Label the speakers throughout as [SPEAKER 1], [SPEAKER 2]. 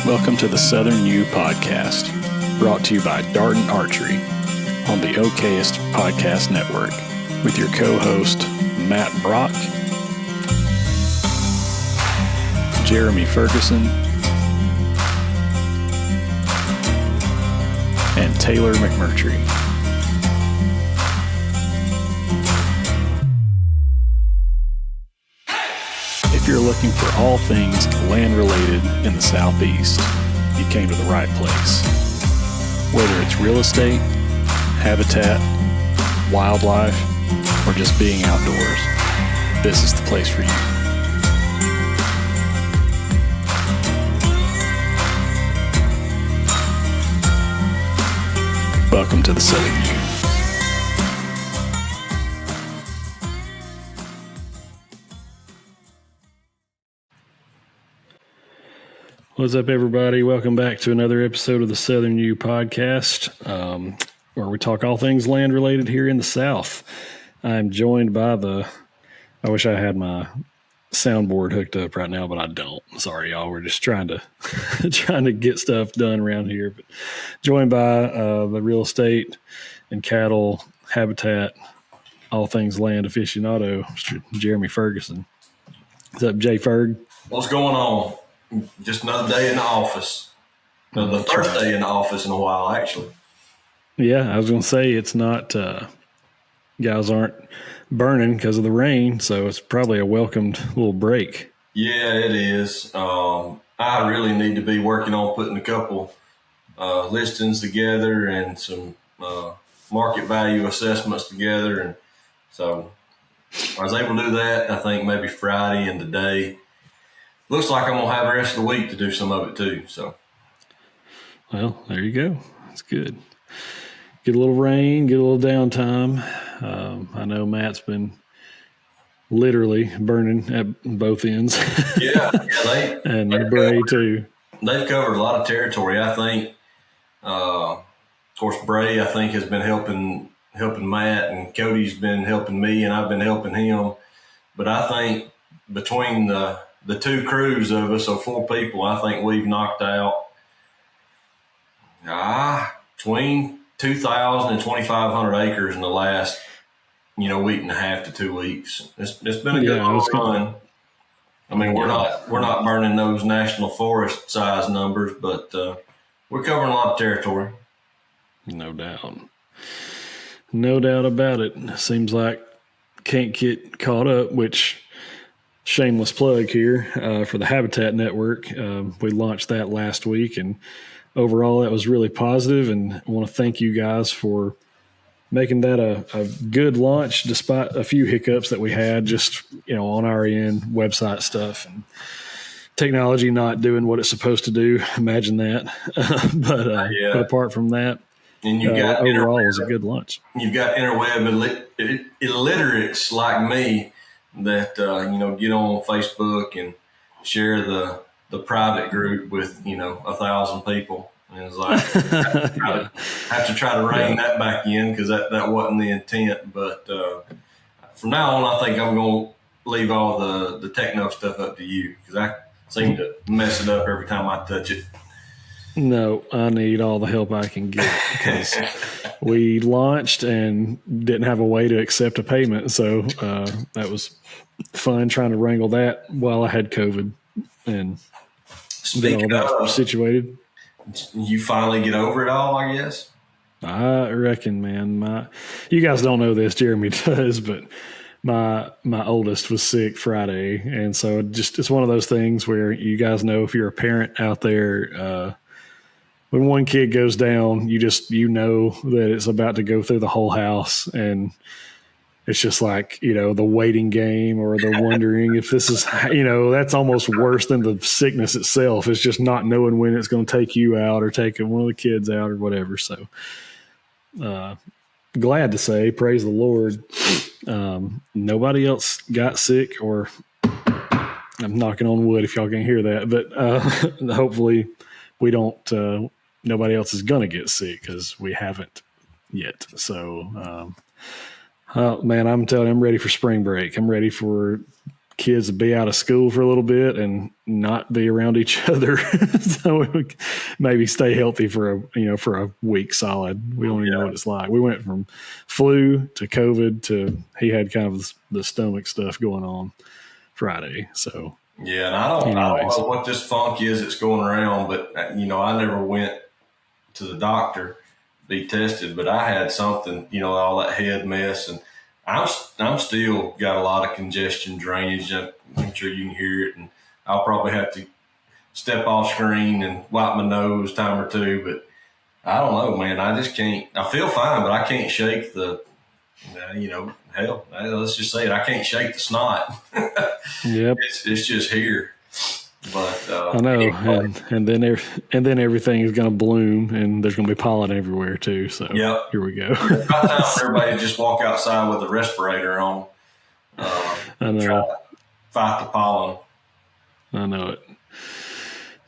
[SPEAKER 1] Welcome to the Southern U Podcast, brought to you by Darden Archery on the Okayest Podcast Network, with your co-host, Matt Brock, Jeremy Ferguson, and Taylor McMurtry. If you're looking for all things land-related in the Southeast, you came to the right place. Whether it's real estate, habitat, wildlife, or just being outdoors, this is the place for you. Welcome to the Southern U. What's up, everybody? Welcome back to another episode of the Southern U Podcast, where we talk all things land related here in the South. I'm joined by I wish I had my soundboard hooked up right now, but I don't. Sorry, y'all. We're just trying to get stuff done around here. But joined by the real estate and cattle habitat, all things land aficionado, Mr. Jeremy Ferguson. What's up, J Ferg?
[SPEAKER 2] What's going on? Just another day in the office. The first day in the office in a while, actually. Yeah,
[SPEAKER 1] I was going to say it's not, guys aren't burning because of the rain, so it's probably a welcomed little break.
[SPEAKER 2] Yeah, it is. I really need to be working on putting a couple listings together and some market value assessments together. And so I was able to do that, I think, maybe Friday and today. Looks like I'm going to have the rest of the week to do some of it too. So,
[SPEAKER 1] well, there you go. That's good. Get a little rain, get a little downtime. I know Matt's been literally burning at both ends.
[SPEAKER 2] Yeah,
[SPEAKER 1] and Bray too.
[SPEAKER 2] They've covered a lot of territory. I think, of course, Bray, I think, has been helping Matt, and Cody's been helping me, and I've been helping him. But I think between the two crews of us, so 4 people, I think we've knocked out between 2,000 and 2,500 acres in the last, week and a half to 2 weeks. It's been a good run. I mean, we're not burning those national forest size numbers, but we're covering a lot of territory.
[SPEAKER 1] No doubt about it. Seems like can't get caught up, which, shameless plug here for the Habitat Network. We launched that last week, and overall that was really positive, and I want to thank you guys for making that a good launch despite a few hiccups that we had just on our end, website stuff and technology not doing what it's supposed to do. Imagine that. But apart from that,
[SPEAKER 2] and you got
[SPEAKER 1] overall it was a good launch.
[SPEAKER 2] You've got interweb illiterates like me that get on Facebook and share the private group with 1,000 people, and it's like have to try to rein that back in because that wasn't the intent. But from now on, I think I'm going to leave all the techno stuff up to you because I seem to mess it up every time I touch it.
[SPEAKER 1] No, I need all the help I can get because we launched and didn't have a way to accept a payment. So that was fun trying to wrangle that while I had COVID and get all that situated.
[SPEAKER 2] You finally get over it all, I guess?
[SPEAKER 1] I reckon, man. You guys don't know this, Jeremy does, but my oldest was sick Friday. And so it's one of those things where you guys know if you're a parent out there, when one kid goes down, you know that it's about to go through the whole house, and it's just like, the waiting game or the wondering if this is, that's almost worse than the sickness itself. It's just not knowing when it's going to take you out or take one of the kids out or whatever. So glad to say, praise the Lord, nobody else got sick, or I'm knocking on wood if y'all can hear that, but hopefully we don't, nobody else is going to get sick because we haven't yet. So, man, I'm telling you, I'm ready for spring break. I'm ready for kids to be out of school for a little bit and not be around each other. So we would maybe stay healthy for a week solid. We don't even know what it's like. We went from flu to COVID to he had kind of the stomach stuff going on Friday. So
[SPEAKER 2] yeah, and I don't know what this funk is that's going around, but I never went to the doctor to be tested, but I had something, all that head mess, and I'm still got a lot of congestion drainage. I'm sure you can hear it, and I'll probably have to step off screen and wipe my nose time or two. But I don't know, man. I just can't. I feel fine, but I can't shake the. Hell, let's just say it. I can't shake the snot.
[SPEAKER 1] Yep,
[SPEAKER 2] it's just here. But
[SPEAKER 1] I know, and then everything is going to bloom, and there's going to be pollen everywhere too. So here we go.
[SPEAKER 2] It's about time for everybody to just walk outside with a respirator on.
[SPEAKER 1] I know.
[SPEAKER 2] Try to fight the pollen.
[SPEAKER 1] I know it.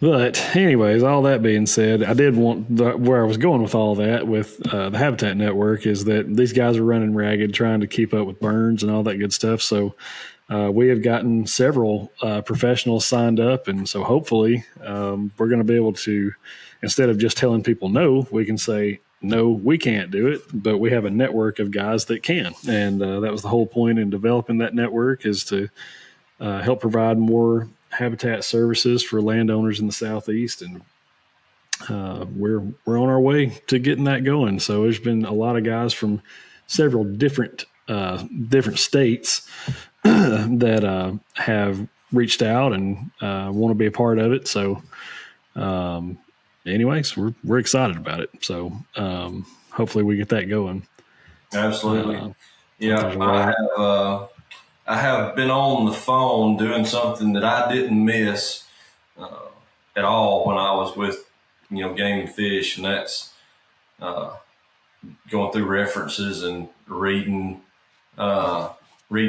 [SPEAKER 1] But anyways, all that being said, I did want where I was going with all that with the Habitat Network is that these guys are running ragged, trying to keep up with burns and all that good stuff. So. We have gotten several professionals signed up, and so hopefully we're going to be able to, instead of just telling people no, we can say, no, we can't do it, but we have a network of guys that can. And that was the whole point in developing that network is to help provide more habitat services for landowners in the Southeast. And we're on our way to getting that going. So there's been a lot of guys from several different states that have reached out and want to be a part of it. So, anyways, we're excited about it. So, hopefully, we get that going.
[SPEAKER 2] Absolutely. I have been on the phone doing something that I didn't miss at all when I was with Game and Fish, and that's going through references and reading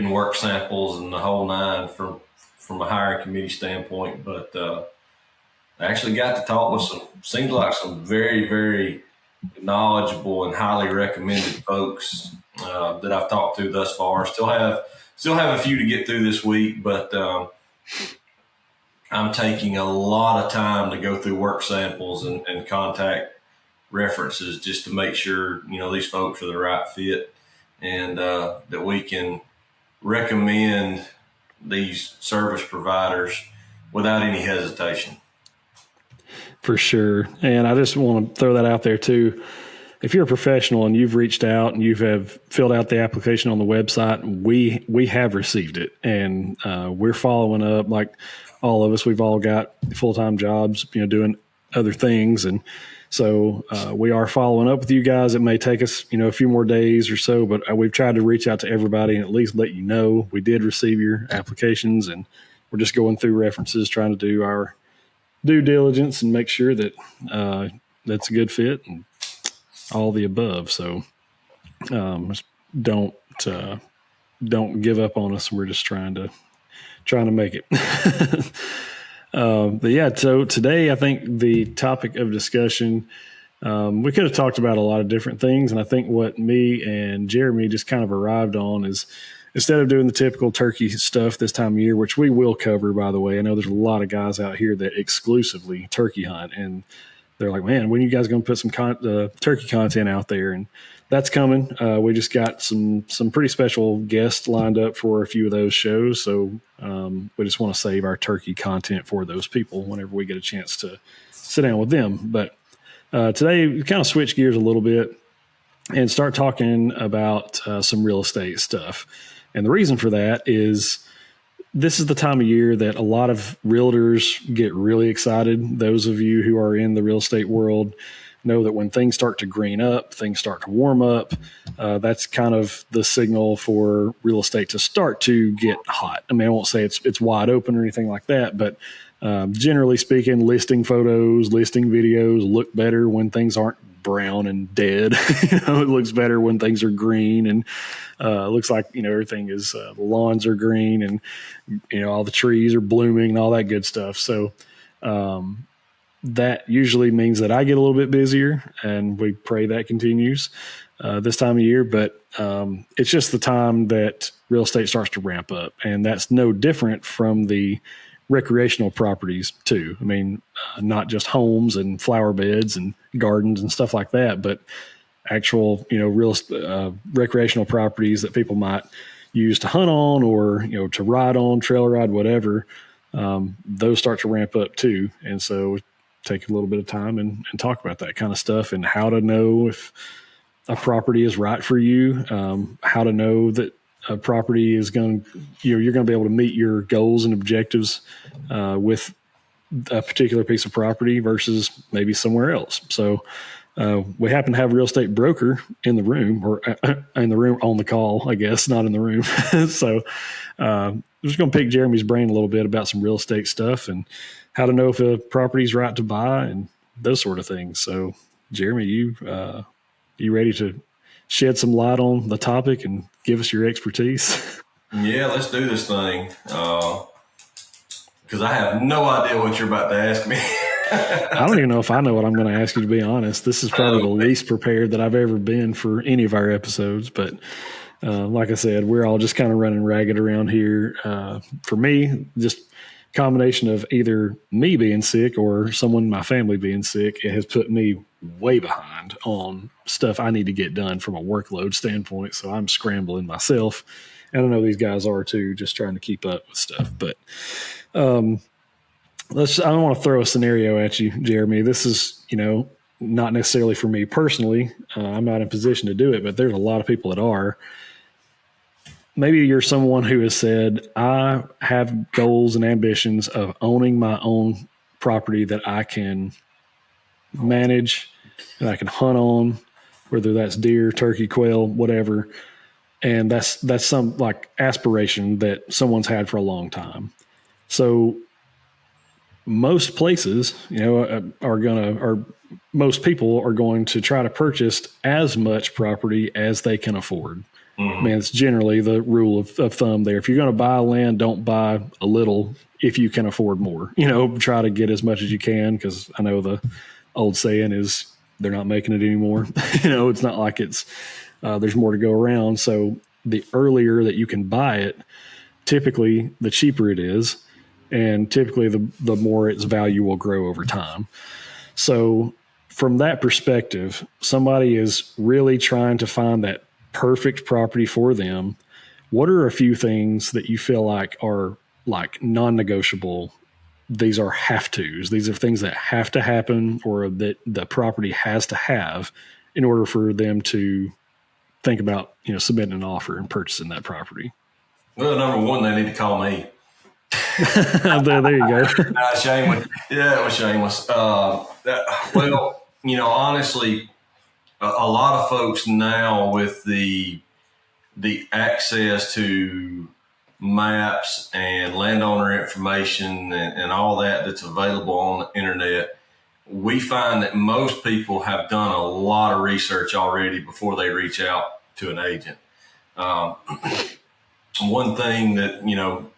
[SPEAKER 2] work samples and the whole nine from a hiring committee standpoint. But I actually got to talk with seems like some very, very knowledgeable and highly recommended folks that I've talked to thus far. Still have a few to get through this week, but I'm taking a lot of time to go through work samples and contact references just to make sure, these folks are the right fit and that we can recommend these service providers without any hesitation.
[SPEAKER 1] For sure. And I just want to throw that out there too. If you're a professional and you've reached out and you have filled out the application on the website, we have received it, and we're following up. Like all of us, we've all got full-time jobs, doing other things, and so we are following up with you guys. It may take us, a few more days or so, but we've tried to reach out to everybody and at least let you know we did receive your applications, and we're just going through references, trying to do our due diligence and make sure that that's a good fit and all the above. So just don't give up on us. We're just trying to make it. But yeah, so today I think the topic of discussion, we could have talked about a lot of different things. And I think what me and Jeremy just kind of arrived on is instead of doing the typical turkey stuff this time of year, which we will cover, by the way, I know there's a lot of guys out here that exclusively turkey hunt, and they're like, man, when are you guys going to put some turkey content out there? And that's coming. We just got some pretty special guests lined up for a few of those shows. So we just want to save our turkey content for those people whenever we get a chance to sit down with them. But today we kind of switch gears a little bit and start talking about some real estate stuff. And the reason for that is this is the time of year that a lot of realtors get really excited. Those of you who are in the real estate world know that when things start to green up, things start to warm up, that's kind of the signal for real estate to start to get hot. I mean, I won't say it's wide open or anything like that, but generally speaking, listing photos, listing videos look better when things aren't brown and dead. It looks better when things are green, and it looks like everything is the lawns are green, and all the trees are blooming and all that good stuff. So that usually means that I get a little bit busier, and we pray that continues this time of year. But it's just the time that real estate starts to ramp up, and that's no different from the recreational properties too. I mean, not just homes and flower beds and gardens and stuff like that, but actual, real recreational properties that people might use to hunt on or, to ride on, trail ride, whatever. Those start to ramp up too. And so take a little bit of time and talk about that kind of stuff and how to know if a property is right for you, how to know that a property is going to, you're going to be able to meet your goals and objectives with a particular piece of property versus maybe somewhere else. So we happen to have a real estate broker in the room, or in the room on the call, I guess, not in the room. So I'm just going to pick Jeremy's brain a little bit about some real estate stuff and how to know if a property is right to buy and those sort of things. So, Jeremy, you ready to shed some light on the topic and give us your expertise?
[SPEAKER 2] Yeah, let's do this thing. Because I have no idea what you're about to ask me.
[SPEAKER 1] I don't even know if I know what I'm going to ask you, to be honest. This is probably the least prepared that I've ever been for any of our episodes. But like I said, we're all just kind of running ragged around here. For me, just combination of either me being sick or someone in my family being sick, it has put me way behind on stuff I need to get done from a workload standpoint. So I'm scrambling myself. And I know these guys are too, just trying to keep up with stuff. But I don't want to throw a scenario at you, Jeremy. This is, not necessarily for me personally. I'm not in a position to do it, but there's a lot of people that are. Maybe you're someone who has said, I have goals and ambitions of owning my own property that I can manage and I can hunt on, whether that's deer, turkey, quail, whatever. And that's some like aspiration that someone's had for a long time. So most places, most people are going to try to purchase as much property as they can afford. Mm-hmm. I mean, it's generally the rule of thumb there. If you're going to buy land, don't buy a little if you can afford more. Try to get as much as you can, because I know the old saying is they're not making it anymore. It's not like there's more to go around. So the earlier that you can buy it, typically the cheaper it is, and typically the more its value will grow over time. So from that perspective, somebody is really trying to find that perfect property for them. What are a few things that you feel like are like non-negotiable? These are have-tos. These are things that have to happen or that the property has to have in order for them to think about, submitting an offer and purchasing that property.
[SPEAKER 2] Well, number one, they need to call me.
[SPEAKER 1] there you go.
[SPEAKER 2] Nah, shameless. Yeah, it was shameless. Honestly, a lot of folks now with the access to maps and landowner information and all that's available on the internet, we find that most people have done a lot of research already before they reach out to an agent. One thing that,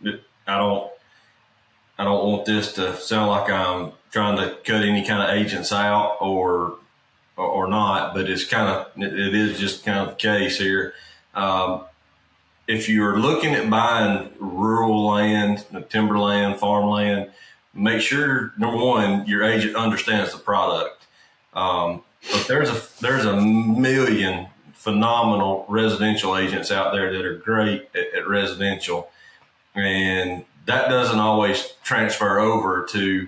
[SPEAKER 2] that I don't want this to sound like I'm trying to cut any kind of agents out or not, but it is just kind of the case here. If you're looking at buying rural land, timberland, farmland, make sure, number one, your agent understands the product. But there's a million phenomenal residential agents out there that are great at residential, and that doesn't always transfer over to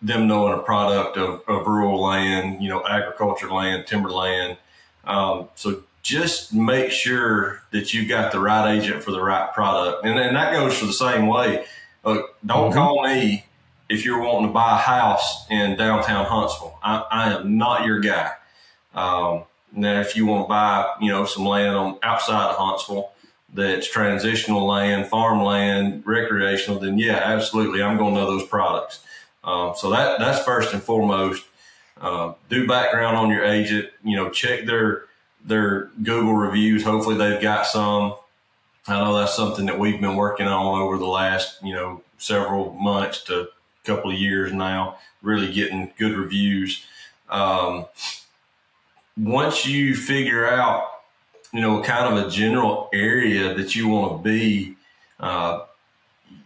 [SPEAKER 2] them knowing a product of rural land, agriculture land, timberland. So just make sure that you got the right agent for the right product. And that goes for the same way. Don't call me if you're wanting to buy a house in downtown Huntsville. I am not your guy. Now, if you want to buy, some land outside of Huntsville that's transitional land, farmland, recreational, then yeah, absolutely, I'm going to know those products. So that's first and foremost. Do background on your agent. Check their Google reviews. Hopefully they've got some. I know that's something that we've been working on over the last several months to couple of years now, really getting good reviews. Once you figure out, kind of a general area that you want to be,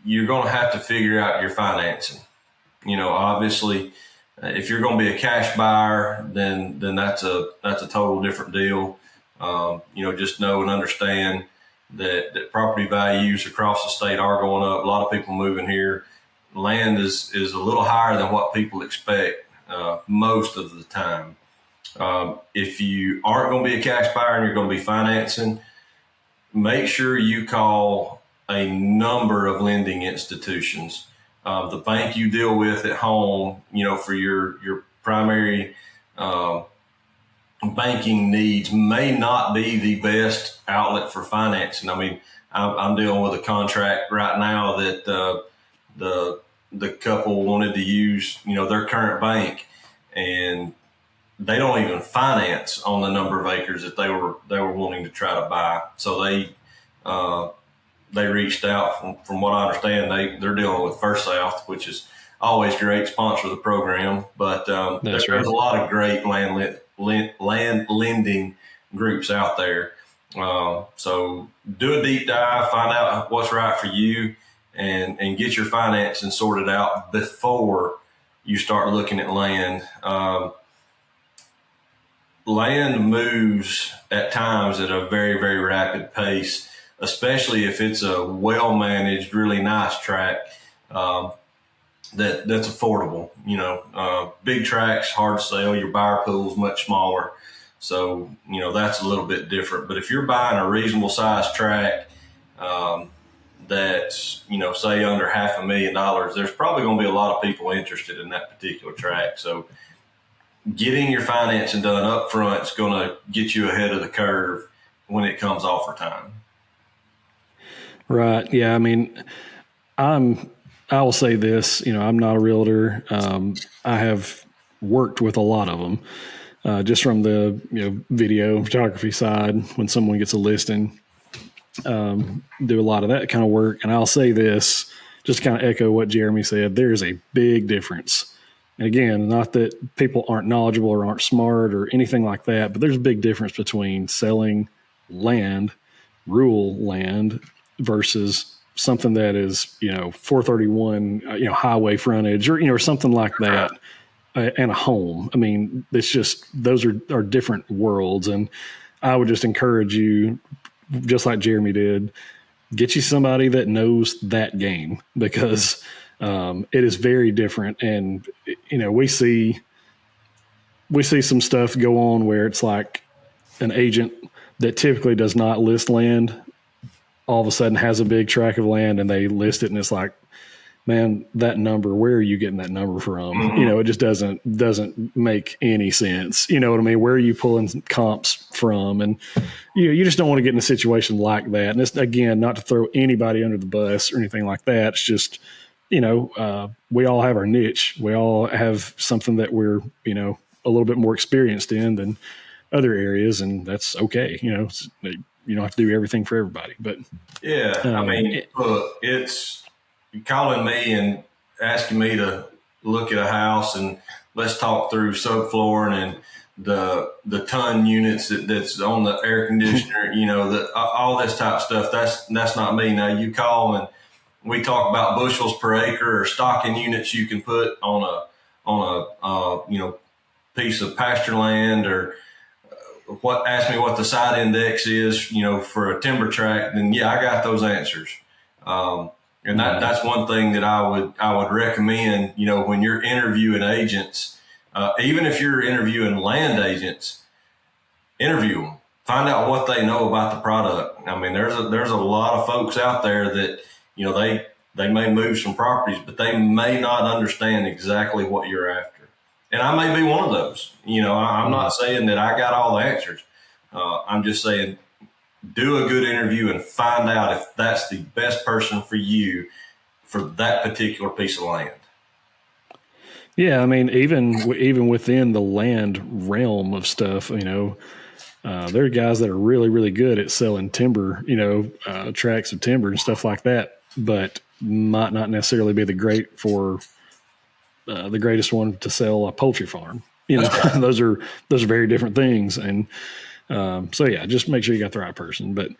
[SPEAKER 2] you're going to have to figure out your financing. Obviously, if you're going to be a cash buyer, then that's a total different deal. Just know and understand that property values across the state are going up. A lot of people moving here. Land is a little higher than what people expect most of the time. If you aren't going to be a cash buyer and you're going to be financing, make sure you call a number of lending institutions. The bank you deal with at home, for your primary banking needs may not be the best outlet for financing. I mean, I'm dealing with a contract right now that the couple wanted to use, their current bank, and they don't even finance on the number of acres that they were wanting to try to buy. So they reached out. From what I understand, they're dealing with First South, which is always great, sponsor the program. But there's a lot of great land lending groups out there. So do a deep dive, find out what's right for you, and get your financing sorted out before you start looking at land. Land moves at times at a very, very rapid pace, especially if it's a well-managed, really nice tract that's affordable. Big tracts, hard to sell. Your buyer pool is much smaller. So, that's a little bit different. But if you're buying a reasonable sized tract that's, say under $500,000, there's probably going to be a lot of people interested in that particular tract. So getting your financing done up front is going to get you ahead of the curve when it comes offer time.
[SPEAKER 1] Right. Yeah. I mean, I will say this, I'm not a realtor. I have worked with a lot of them, just from the, video photography side. When someone gets a listing, do a lot of that kind of work. And I'll say this, just to kind of echo what Jeremy said, there's a big difference. And again, not that people aren't knowledgeable or aren't smart or anything like that, but there's a big difference between selling land, rural land, versus something that is, 431, highway frontage, or something like that, and a home. I mean, it's just, those are different worlds. And I would just encourage you, just like Jeremy did, get you somebody that knows that game, because it is very different. And, we see some stuff go on where it's like an agent that typically does not list land all of a sudden has a big tract of land and they list it, and it's like, man, that number, where are you getting that number from? It just doesn't make any sense. You know what I mean? Where are you pulling comps from? And you just don't want to get in a situation like that. And it's, again, not to throw anybody under the bus or anything like that. It's just, we all have our niche. We all have something that we're, a little bit more experienced in than other areas, and that's okay. You don't have to do everything for everybody. But
[SPEAKER 2] yeah, look, it's calling me and asking me to look at a house and let's talk through subflooring and the ton units that's on the air conditioner, all this type of stuff. That's not me. Now you call and we talk about bushels per acre or stocking units you can put on a piece of pasture land, or ask me what the site index is, for a timber tract, then yeah, I got those answers. And that's one thing that I would recommend, when you're interviewing agents, even if you're interviewing land agents, interview them, find out what they know about the product. I mean, there's a lot of folks out there that, they may move some properties, but they may not understand exactly what you're after. And I may be one of those. I'm not saying that I got all the answers. I'm just saying, do a good interview and find out if that's the best person for you for that particular piece of land.
[SPEAKER 1] Yeah, I mean, even within the land realm of stuff, there are guys that are really, really good at selling timber, tracts of timber and stuff like that, but might not necessarily be the great for the greatest one to sell a poultry farm. Those are very different things. And so yeah, just make sure you got the right person. But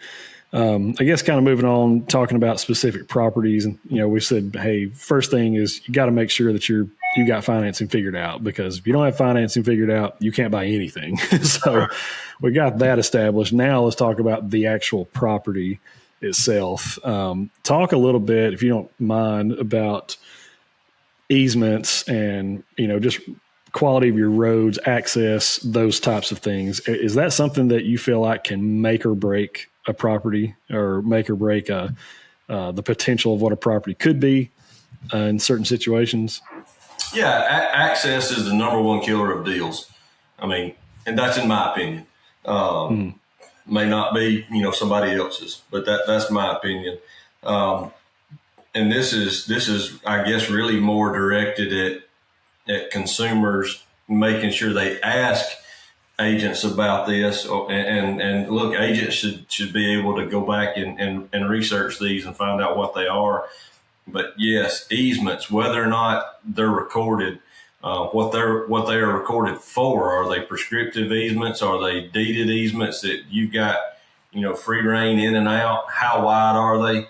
[SPEAKER 1] I guess kind of moving on, talking about specific properties, and we said, hey, first thing is you got to make sure that you got financing figured out, because if you don't have financing figured out, you can't buy anything. So we got that established. Now let's talk about the actual property itself. Talk a little bit, if you don't mind, about easements and just quality of your roads, access, those types of things. Is that something that you feel like can make or break a property, or make or break the potential of what a property could be in certain situations?
[SPEAKER 2] Yeah, access is the number one killer of deals. I mean, and that's in my opinion. May not be, somebody else's, but that's my opinion. And this is, I guess, really more directed at consumers, making sure they ask agents about this. And look, agents should be able to go back and research these and find out what they are. But yes, easements, whether or not they're recorded, what they are recorded for. Are they prescriptive easements? Are they deeded easements that you've got, free reign in and out? How wide are they?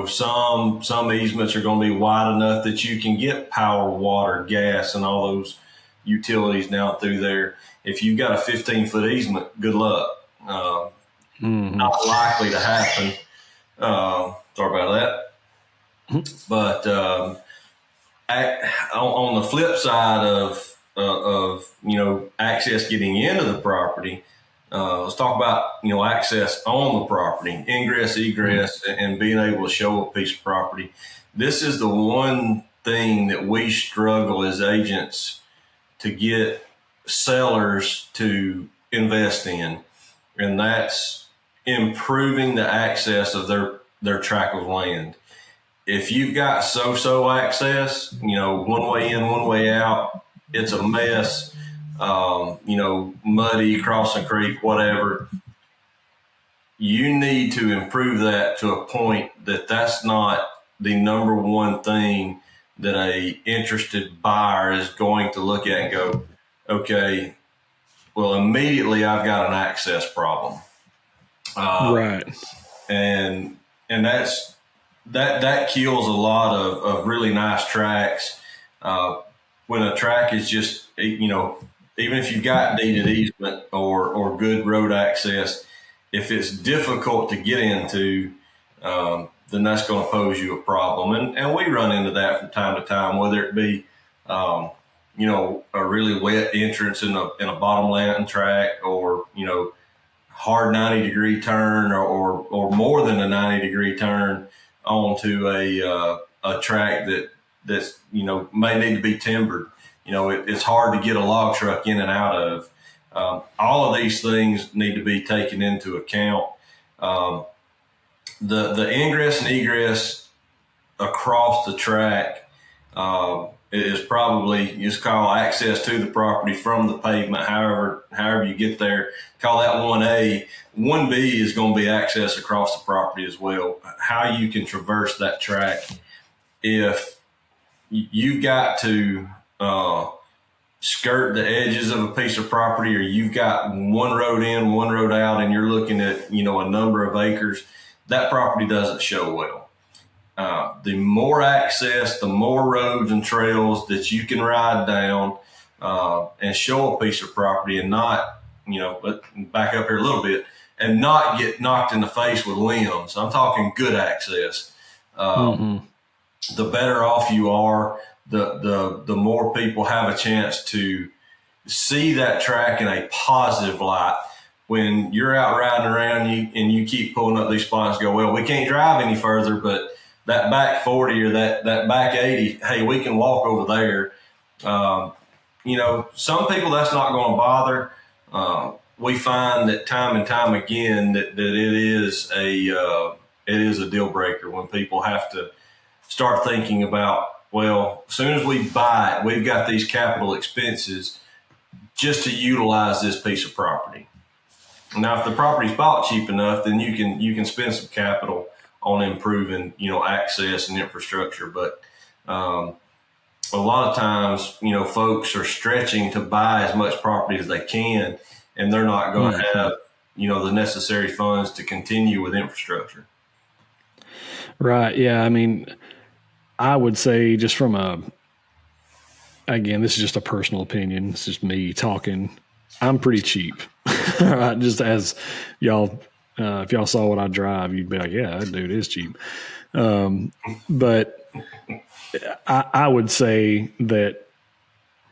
[SPEAKER 2] Some easements are going to be wide enough that you can get power, water, gas, and all those utilities down through there. If you've got a 15-foot easement, good luck. Not likely to happen. Sorry about that. But on the flip side of access getting into the property, let's talk about access on the property, ingress, egress, and being able to show a piece of property. This is the one thing that we struggle as agents to get sellers to invest in, and that's improving the access of their tract of land. If you've got so-so access, one way in, one way out, it's a mess, muddy, crossing creek, whatever. You need to improve that to a point that that's not the number one thing that a interested buyer is going to look at and go, okay, well, immediately I've got an access problem.
[SPEAKER 1] Right.
[SPEAKER 2] And that kills a lot of really nice tracks. When a track is just, even if you've got deeded easement or good road access, if it's difficult to get into, then that's going to pose you a problem. And we run into that from time to time, whether it be, a really wet entrance in a bottomland track, or, hard 90-degree turn or more than a 90-degree turn onto a track that's may need to be timbered. It's hard to get a log truck in and out of. All of these things need to be taken into account. The ingress and egress across the track is probably just call access to the property from the pavement. However you get there, call that 1A. 1B is going to be access across the property as well. How you can traverse that track. If you've got to skirt the edges of a piece of property, or you've got one road in, one road out, and you're looking at, a number of acres, that property doesn't show well. The more access, the more roads and trails that you can ride down and show a piece of property, and not, but back up here a little bit, and not get knocked in the face with limbs. I'm talking good access. The better off you are, the more people have a chance to see that track in a positive light. When you're out riding around and you keep pulling up these spots and go, well, we can't drive any further, but that back 40 or that back 80, hey, we can walk over there. Some people that's not going to bother. We find that time and time again that it is a deal breaker when people have to start thinking about, well, as soon as we buy it, we've got these capital expenses just to utilize this piece of property. Now, if the property's bought cheap enough, then you can spend some capital on improving, access and infrastructure. But a lot of times, folks are stretching to buy as much property as they can, and they're not going to have, the necessary funds to continue with infrastructure.
[SPEAKER 1] Right. Yeah. I mean, I would say just again, this is just a personal opinion. It's just me talking. I'm pretty cheap. Right. Just as y'all, if y'all saw what I drive, you'd be like, yeah, that dude is cheap. But I would say that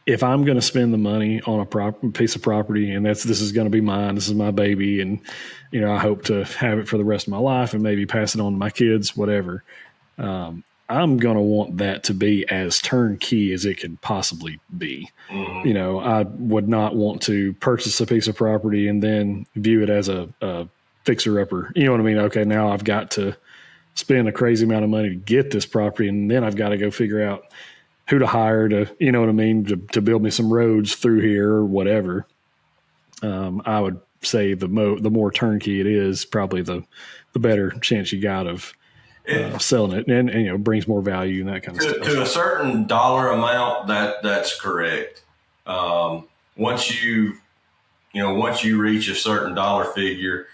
[SPEAKER 1] if I'm going to spend the money on a piece of property, and this is going to be mine, this is my baby, and I hope to have it for the rest of my life, and maybe pass it on to my kids, whatever. I'm going to want that to be as turnkey as it could possibly be. Mm-hmm. I would not want to purchase a piece of property and then view it as a fixer-upper. You know what I mean? Okay, now I've got to spend a crazy amount of money to get this property, and then I've got to go figure out who to hire to, you know what I mean, to build me some roads through here or whatever. I would say the more turnkey it is, probably the better chance you got of selling it, and brings more value and that kind of stuff.
[SPEAKER 2] To a certain dollar amount, that's correct. Once you reach a certain dollar figure,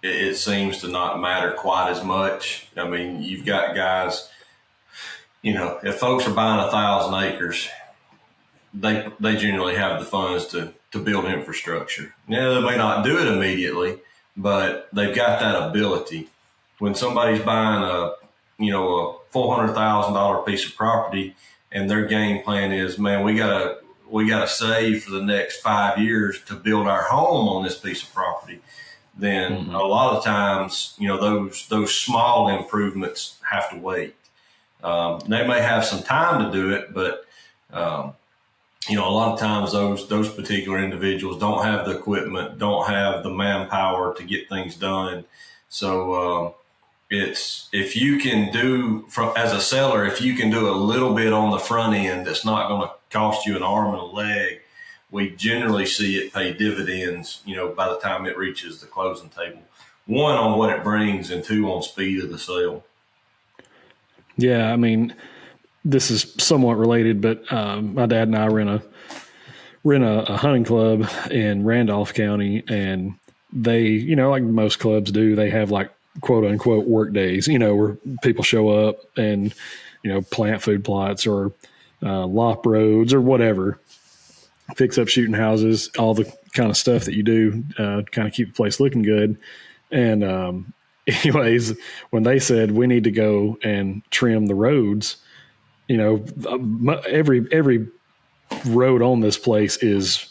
[SPEAKER 2] it seems to not matter quite as much. I mean, you've got guys. If folks are buying 1,000 acres, they generally have the funds to build infrastructure. Now, they may not do it immediately, but they've got that ability. When somebody's buying a $400,000 piece of property, and their game plan is, man, we gotta save for the next 5 years to build our home on this piece of property, then a lot of times, those small improvements have to wait. They may have some time to do it, but a lot of times those particular individuals don't have the equipment, don't have the manpower to get things done. So if you can do, as a seller, if you can do a little bit on the front end, that's not going to cost you an arm and a leg. We generally see it pay dividends, by the time it reaches the closing table. One, on what it brings, and two, on speed of the sale.
[SPEAKER 1] Yeah, I mean, this is somewhat related, but my dad and I rent a hunting club in Randolph County, and they, like most clubs do, they have like quote unquote work days, where people show up and, plant food plots or lop roads or whatever, fix up shooting houses, all the kind of stuff that you do, kind of keep the place looking good. And anyways, when they said we need to go and trim the roads, every road on this place is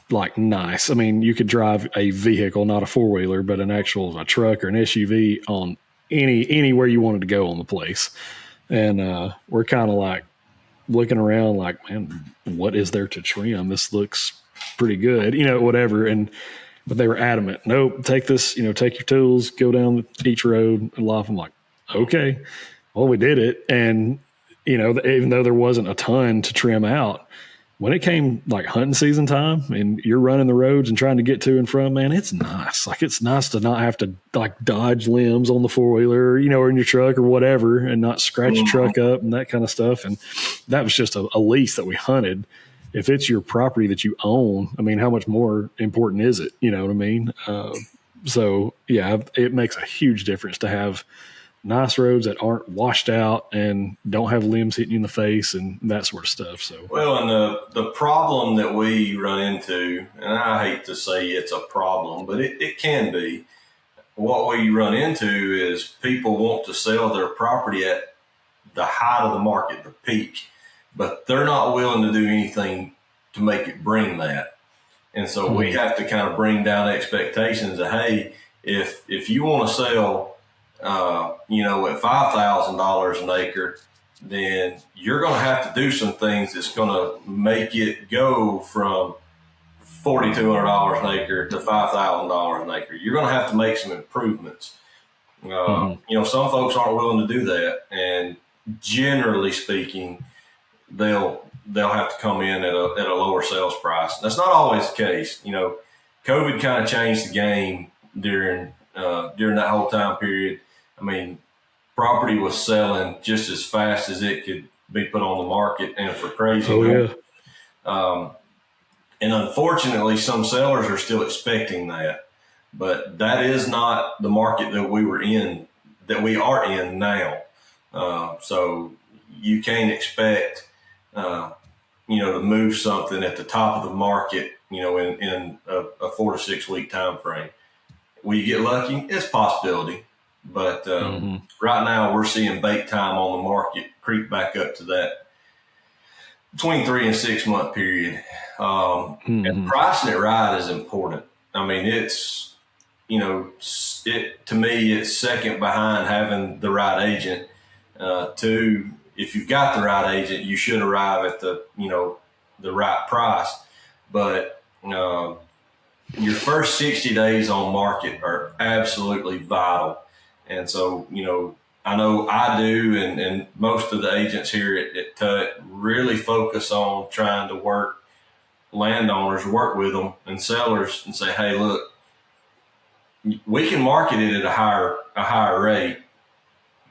[SPEAKER 1] like nice. I mean, you could drive a vehicle, not a four-wheeler, but a truck or an SUV on anywhere you wanted to go on the place. And we're kind of like looking around like, man, what is there to trim? This looks pretty good, whatever. But they were adamant. Nope, take this, take your tools, go down each road and lop. I'm like, okay. Well, we did it. And, even though there wasn't a ton to trim out, when it came like hunting season time and you're running the roads and trying to get to and from, man, it's nice. Like, it's nice to not have to like dodge limbs on the four-wheeler, or in your truck or whatever, and not scratch your truck up and that kind of stuff. And that was just a lease that we hunted. If it's your property that you own, I mean, how much more important is it? You know what I mean? So yeah, it makes a huge difference to have nice roads that aren't washed out and don't have limbs hitting you in the face and that sort of stuff. So,
[SPEAKER 2] well, and the problem that we run into, and I hate to say it's a problem, but it can be, what we run into is people want to sell their property at the height of the market, the peak, but they're not willing to do anything to make it bring that. And so we have to kind of bring down expectations of, hey, if you want to sell, at $5,000 an acre, then you're going to have to do some things that's going to make it go from $4,200 an acre to $5,000 an acre. You're going to have to make some improvements. Some folks aren't willing to do that, and generally speaking, they'll have to come in at a lower sales price. That's not always the case. COVID kind of changed the game during that whole time period. I mean, property was selling just as fast as it could be put on the market and for crazy
[SPEAKER 1] Oh
[SPEAKER 2] money.
[SPEAKER 1] yeah.
[SPEAKER 2] And unfortunately, some sellers are still expecting that, but that is not the market that we are in now. So you can't expect, to move something at the top of the market, in a 4 to 6 week time frame. Will you get lucky? It's a possibility. But right now, we're seeing bait time on the market creep back up to that between 3 and 6 month period. And pricing it right is important. I mean, it's, to me, it's second behind having the right agent. Two, if you've got the right agent, you should arrive at the right price. But your first 60 days on market are absolutely vital. And so, I know I do, and most of the agents here at Tut really focus on trying to work with them and sellers and say, hey, look, we can market it at a higher rate,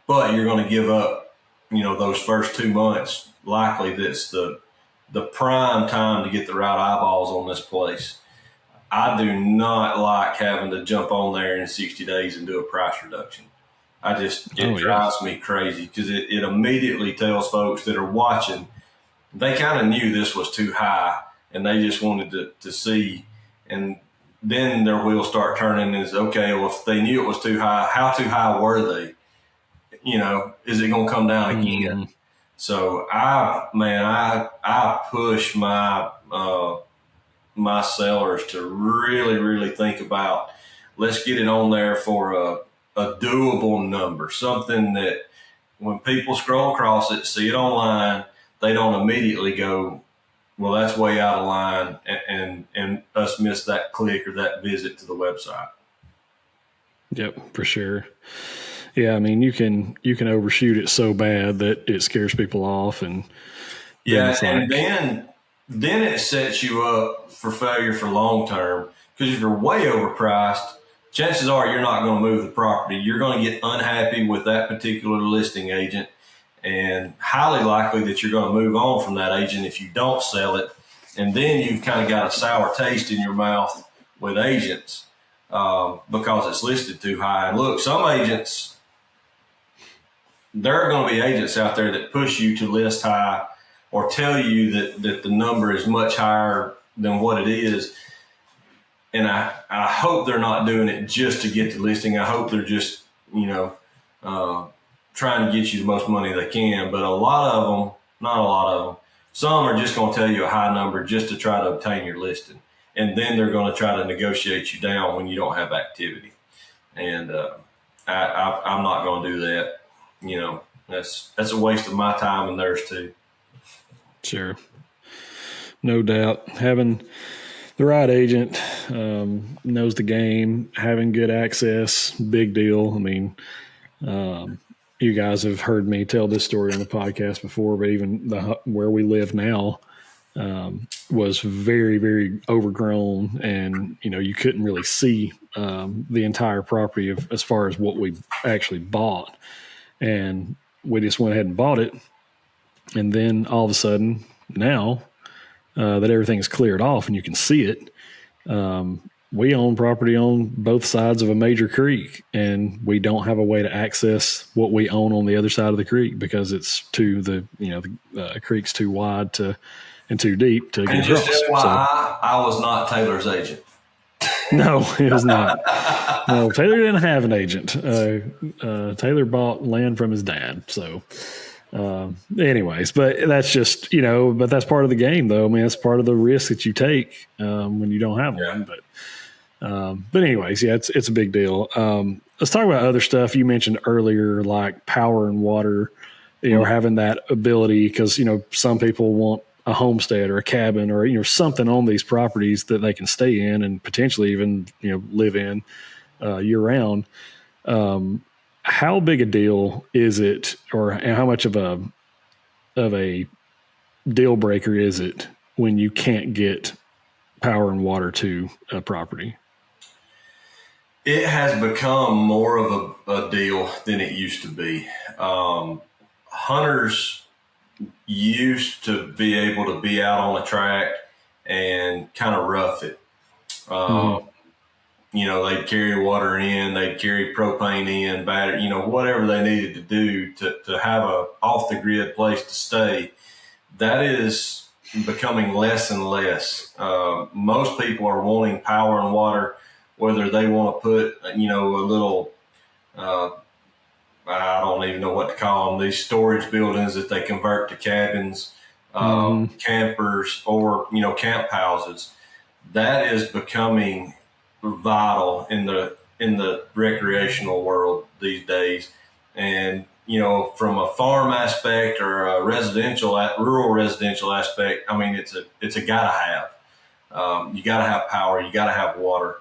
[SPEAKER 2] but you're going to give up, those first 2 months. Likely that's the prime time to get the right eyeballs on this place. I do not like having to jump on there in 60 days and do a price reduction. It drives me crazy because it immediately tells folks that are watching, they kind of knew this was too high and they just wanted to see. And then their wheels start turning and it's okay, well, if they knew it was too high, how too high were they? Is it going to come down again? So I push my sellers to really, really think about, let's get it on there for a doable number, something that when people scroll across it, see it online, they don't immediately go, well, that's way out of line, and us miss that click or that visit to the website.
[SPEAKER 1] Yep, for sure. Yeah, I mean, you can overshoot it so bad that it scares people off, and
[SPEAKER 2] then it sets you up for failure for long term, because if you're way overpriced, chances are you're not going to move the property. You're going to get unhappy with that particular listing agent, and highly likely that you're going to move on from that agent if you don't sell it. And then you've kind of got a sour taste in your mouth with agents because it's listed too high. And look, some agents, there are going to be agents out there that push you to list high or tell you that the number is much higher than what it is. And I hope they're not doing it just to get the listing. I hope they're just, trying to get you the most money they can. But not a lot of them, some are just going to tell you a high number just to try to obtain your listing. And then they're going to try to negotiate you down when you don't have activity. And I'm not going to do that. That's a waste of my time and theirs too.
[SPEAKER 1] Sure. No doubt. Having the right agent knows the game, having good access, big deal. I mean, you guys have heard me tell this story on the podcast before, but even where we live now was very, very overgrown, and you couldn't really see the entire property as far as what we actually bought, and we just went ahead and bought it, and then all of a sudden now that everything's cleared off and you can see it, we own property on both sides of a major creek, and we don't have a way to access what we own on the other side of the creek because it's the creek's too wide and too deep to get across.
[SPEAKER 2] Just FYI, I was not Taylor's agent.
[SPEAKER 1] No, it was not. No, Taylor didn't have an agent. Taylor bought land from his dad. So anyways, but that's just, but that's part of the game though. I mean, that's part of the risk that you take when you don't have one. But anyways, yeah, it's a big deal. Let's talk about other stuff you mentioned earlier, like power and water, having that ability, because, some people want a homestead or a cabin or, something on these properties that they can stay in and potentially even, live in year round. How big a deal is it, or how much of a deal breaker is it when you can't get power and water to a property?
[SPEAKER 2] it has become more of a deal than it used to be. Hunters used to be able to be out on a track and kind of rough it.
[SPEAKER 1] Mm-hmm.
[SPEAKER 2] They'd carry water in, they'd carry propane in, battery, whatever they needed to do to have a off the grid place to stay. That is becoming less and less. Most people are wanting power and water, whether they want to put, a little, I don't even know what to call them, these storage buildings that they convert to cabins, campers, or, camp houses. That is becoming vital in the recreational world these days. And, from a farm aspect or a rural residential aspect, I mean, it's a gotta have. You gotta have power, you gotta have water,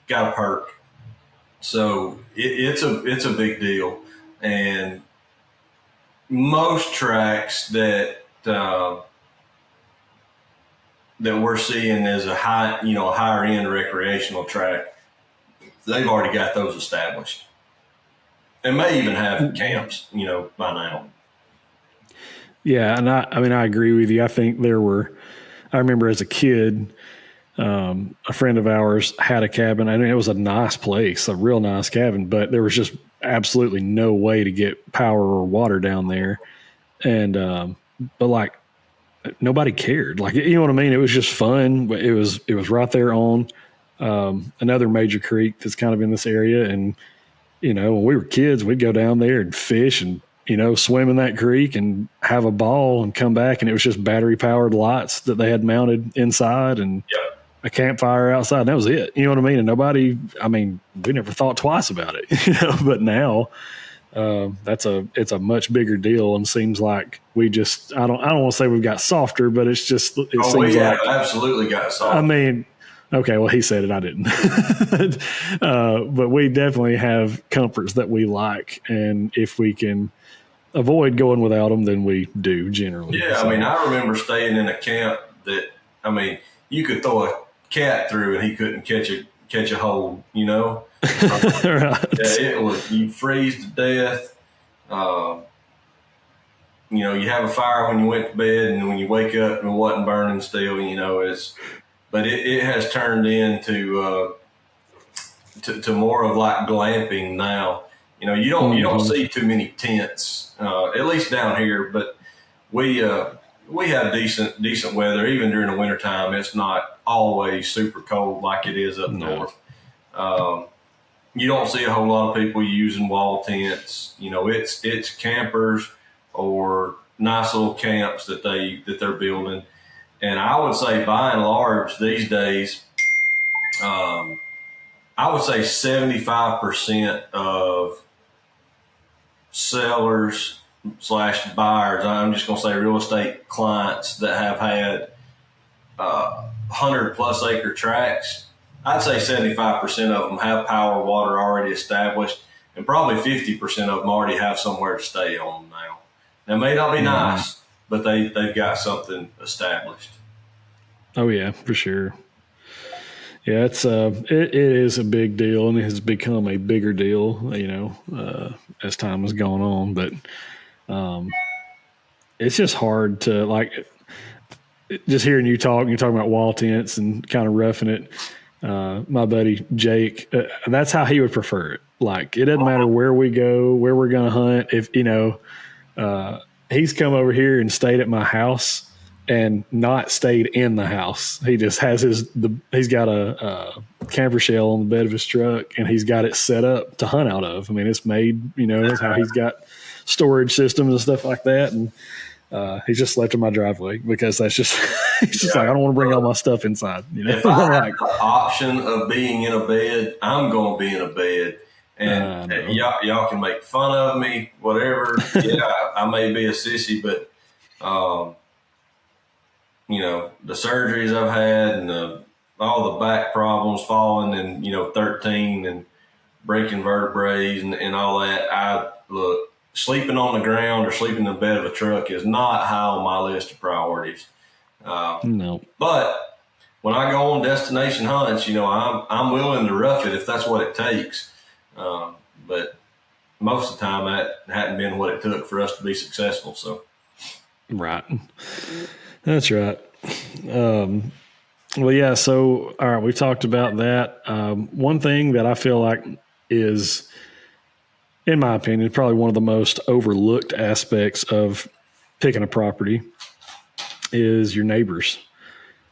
[SPEAKER 2] gotta perk. So it's a big deal. And most tracks that we're seeing as a higher end recreational track, they've already got those established, and may even have camps, by now.
[SPEAKER 1] Yeah, and I mean, I agree with you. I think I remember as a kid, a friend of ours had a cabin. I mean, it was a nice place, a real nice cabin, but there was just absolutely no way to get power or water down there. And, but like, nobody cared. Like, you know what I mean? It was just fun. It was right there on another major creek that's kind of in this area. And, when we were kids, we'd go down there and fish and, swim in that creek and have a ball and come back. And it was just battery powered lights that they had mounted inside and a campfire outside. And that was it. You know what I mean? And we never thought twice about it, but now, it's a much bigger deal, and seems like I don't want to say we've got softer, but it seems
[SPEAKER 2] we
[SPEAKER 1] like
[SPEAKER 2] absolutely got softer.
[SPEAKER 1] I mean, okay, well, he said it, I didn't, but we definitely have comforts that we like, and if we can avoid going without them, then we do generally.
[SPEAKER 2] Yeah, so. I mean, I remember staying in a camp that, you could throw a cat through and he couldn't catch a hold,
[SPEAKER 1] Right.
[SPEAKER 2] It was, you freeze to death. You have a fire when you went to bed, and when you wake up and it wasn't burning still, but it has turned into to more of like glamping now. You don't see too many tents, at least down here, but we have decent weather. Even during the wintertime, it's not always super cold like it is up north. You don't see a whole lot of people using wall tents. It's campers or nice little camps that they're building. And I would say by and large these days, I would say 75% of sellers / buyers, I'm just going to say real estate clients that have had 100+ acre tracts, I'd say 75% of them have power, water already established, and probably 50% of them already have somewhere to stay on them now. Now, it may not be nice, but they've got something established.
[SPEAKER 1] Oh yeah, for sure. Yeah, it is a big deal, and it has become a bigger deal, as time has gone on. But it's just hard to, like, just hearing you talk, and you're talking about wall tents and kind of roughing it. My buddy Jake, that's how he would prefer it. Like, it doesn't matter where we go, where we're going to hunt. If he's come over here and stayed at my house and not stayed in the house. He just has he's got a camper shell on the bed of his truck, and he's got it set up to hunt out of. I mean, it's made, that's how he's got storage systems and stuff like that. And he's just slept in my driveway because that's just, he's just like, I don't want to bring all my stuff inside.
[SPEAKER 2] If I have the option of being in a bed, I'm going to be in a bed. And y'all can make fun of me, whatever. Yeah, I may be a sissy, but, the surgeries I've had and all the back problems, falling and, 13 and breaking vertebrae and all that. Sleeping on the ground or sleeping in the bed of a truck is not high on my list of priorities.
[SPEAKER 1] No.
[SPEAKER 2] But when I go on destination hunts, I'm willing to rough it if that's what it takes. But most of the time that hadn't been what it took for us to be successful. So.
[SPEAKER 1] Right. That's right. Well, yeah. So, all right, we talked about that. One thing that I feel like is, in my opinion, probably one of the most overlooked aspects of picking a property is your neighbors.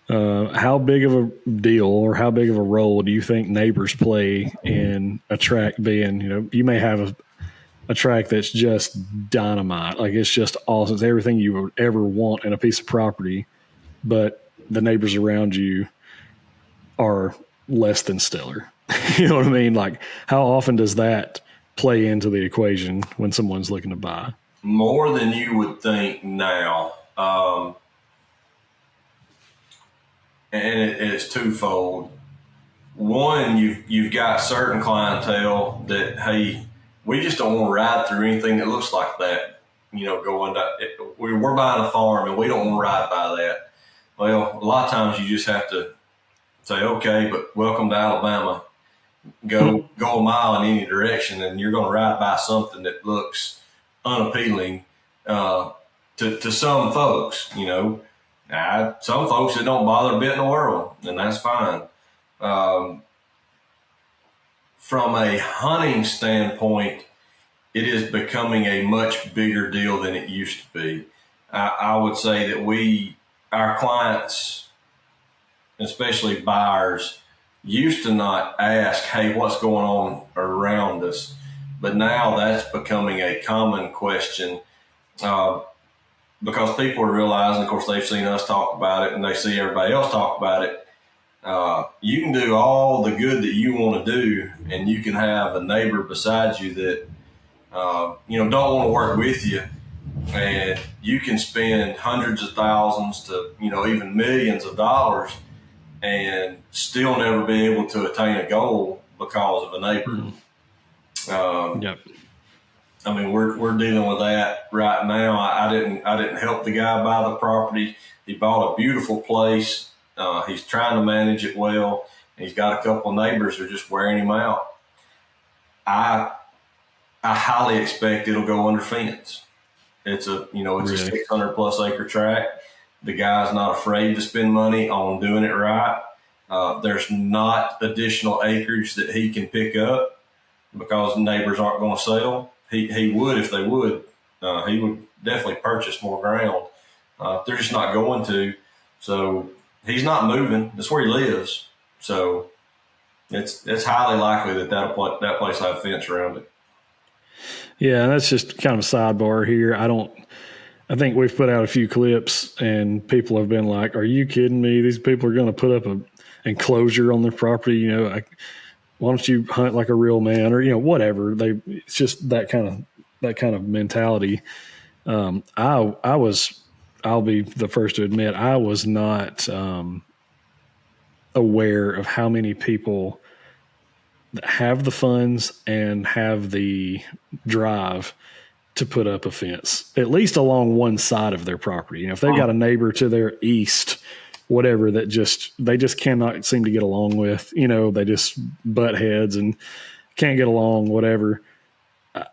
[SPEAKER 1] How big of a deal or how big of a role do you think neighbors play in a tract being, you may have a tract that's just dynamite. Like it's just awesome. It's everything you would ever want in a piece of property, but the neighbors around you are less than stellar. You know what I mean? Like how often does that play into the equation when someone's looking to buy?
[SPEAKER 2] More than you would think now. And it's twofold. One, you've got certain clientele that, hey, we just don't want to ride through anything that looks like that. We're buying a farm and we don't want to ride by that. Well, a lot of times you just have to say, okay, but welcome to Alabama. Go a mile in any direction, and you're going to ride by something that looks unappealing to some folks. Some folks that don't bother a bit in the world, and that's fine. From a hunting standpoint, it is becoming a much bigger deal than it used to be. I would say that our clients, especially buyers, used to not ask, hey, what's going on around us? But now that's becoming a common question because people are realizing, of course, they've seen us talk about it and they see everybody else talk about it. You can do all the good that you want to do, and you can have a neighbor beside you that, don't want to work with you. And you can spend hundreds of thousands to, even millions of dollars and still never be able to attain a goal because of a neighbor.
[SPEAKER 1] Yep.
[SPEAKER 2] I mean, we're dealing with that right now. I didn't help the guy buy the property. He bought a beautiful place. He's trying to manage it well. He's got a couple of neighbors who are just wearing him out. I highly expect it'll go under fence. It's a
[SPEAKER 1] Really?
[SPEAKER 2] 600 plus acre tract. The guy's not afraid to spend money on doing it right. There's not additional acreage that he can pick up because neighbors aren't going to sell. He would if they would. He would definitely purchase more ground. They're just not going to. So he's not moving. That's where he lives. So it's highly likely that place will have a fence around it.
[SPEAKER 1] Yeah, and that's just kind of a sidebar here. I think we've put out a few clips and people have been like, are you kidding me? These people are going to put up an enclosure on their property. Why don't you hunt like a real man or, whatever. It's just that kind of mentality. I'll be the first to admit, I was not aware of how many people that have the funds and have the drive to put up a fence, at least along one side of their property. If they've got a neighbor to their east, whatever, that they just cannot seem to get along with, they just butt heads and can't get along, whatever.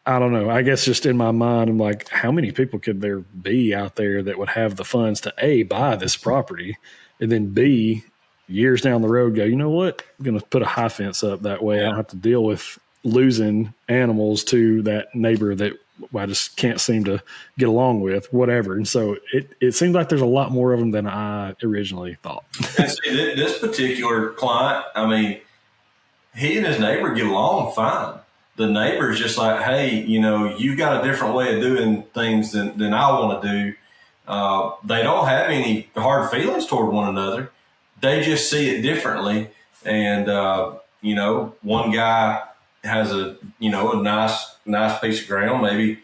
[SPEAKER 1] I don't know. I guess just in my mind, I'm like, how many people could there be out there that would have the funds to A, buy this property, and then B, years down the road go, you know what, I'm going to put a high fence up that way. I don't have to deal with losing animals to that neighbor that I just can't seem to get along with, whatever. And so it seems like there's a lot more of them than I originally thought.
[SPEAKER 2] And see, this particular client, I mean, he and his neighbor get along fine. The neighbor's just like, hey, you've got a different way of doing things than I want to do. They don't have any hard feelings toward one another. They just see it differently. And, one guy has a nice piece of ground, maybe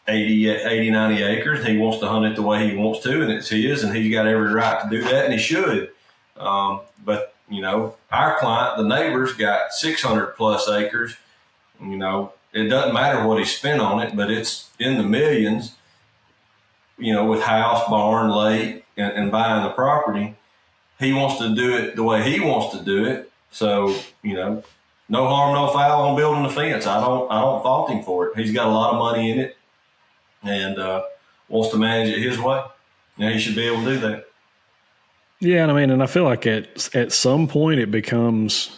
[SPEAKER 2] 80, 90 acres. He wants to hunt it the way he wants to, and it's his, and he's got every right to do that, and he should. But our client, the neighbor's got 600 plus acres. It doesn't matter what he spent on it, but it's in the millions, with house, barn, lake, and buying the property. he wants to do it the way he wants to do it. So, no harm, no foul on building the fence. I don't fault him for it. He's got a lot of money in it and wants to manage it his way. He should be able to do that.
[SPEAKER 1] Yeah, and I mean, and I feel like at some point it becomes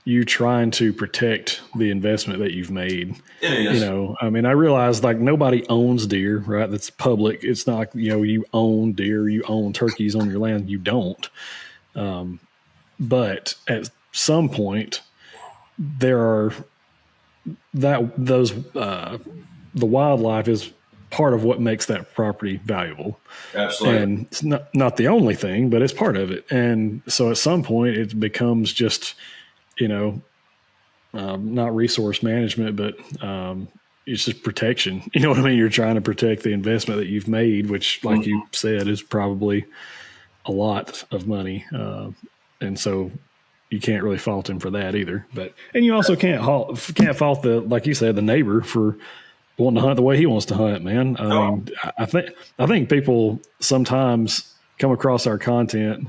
[SPEAKER 1] you trying to protect the investment that you've made.
[SPEAKER 2] It is.
[SPEAKER 1] I mean, I realize like nobody owns deer, right? That's public. It's not like, you own deer, you own turkeys on your land. You don't. But at some point, there are the wildlife is part of what makes that property valuable.
[SPEAKER 2] Absolutely.
[SPEAKER 1] And it's not the only thing, but it's part of it. And so at some point it becomes just, not resource management, but it's just protection. You know what I mean? You're trying to protect the investment that you've made, which, like you said, is probably a lot of money. And so you can't really fault him for that either. And you also can't fault like you said, the neighbor for wanting to hunt the way he wants to hunt, man. I mean, I think people sometimes come across our content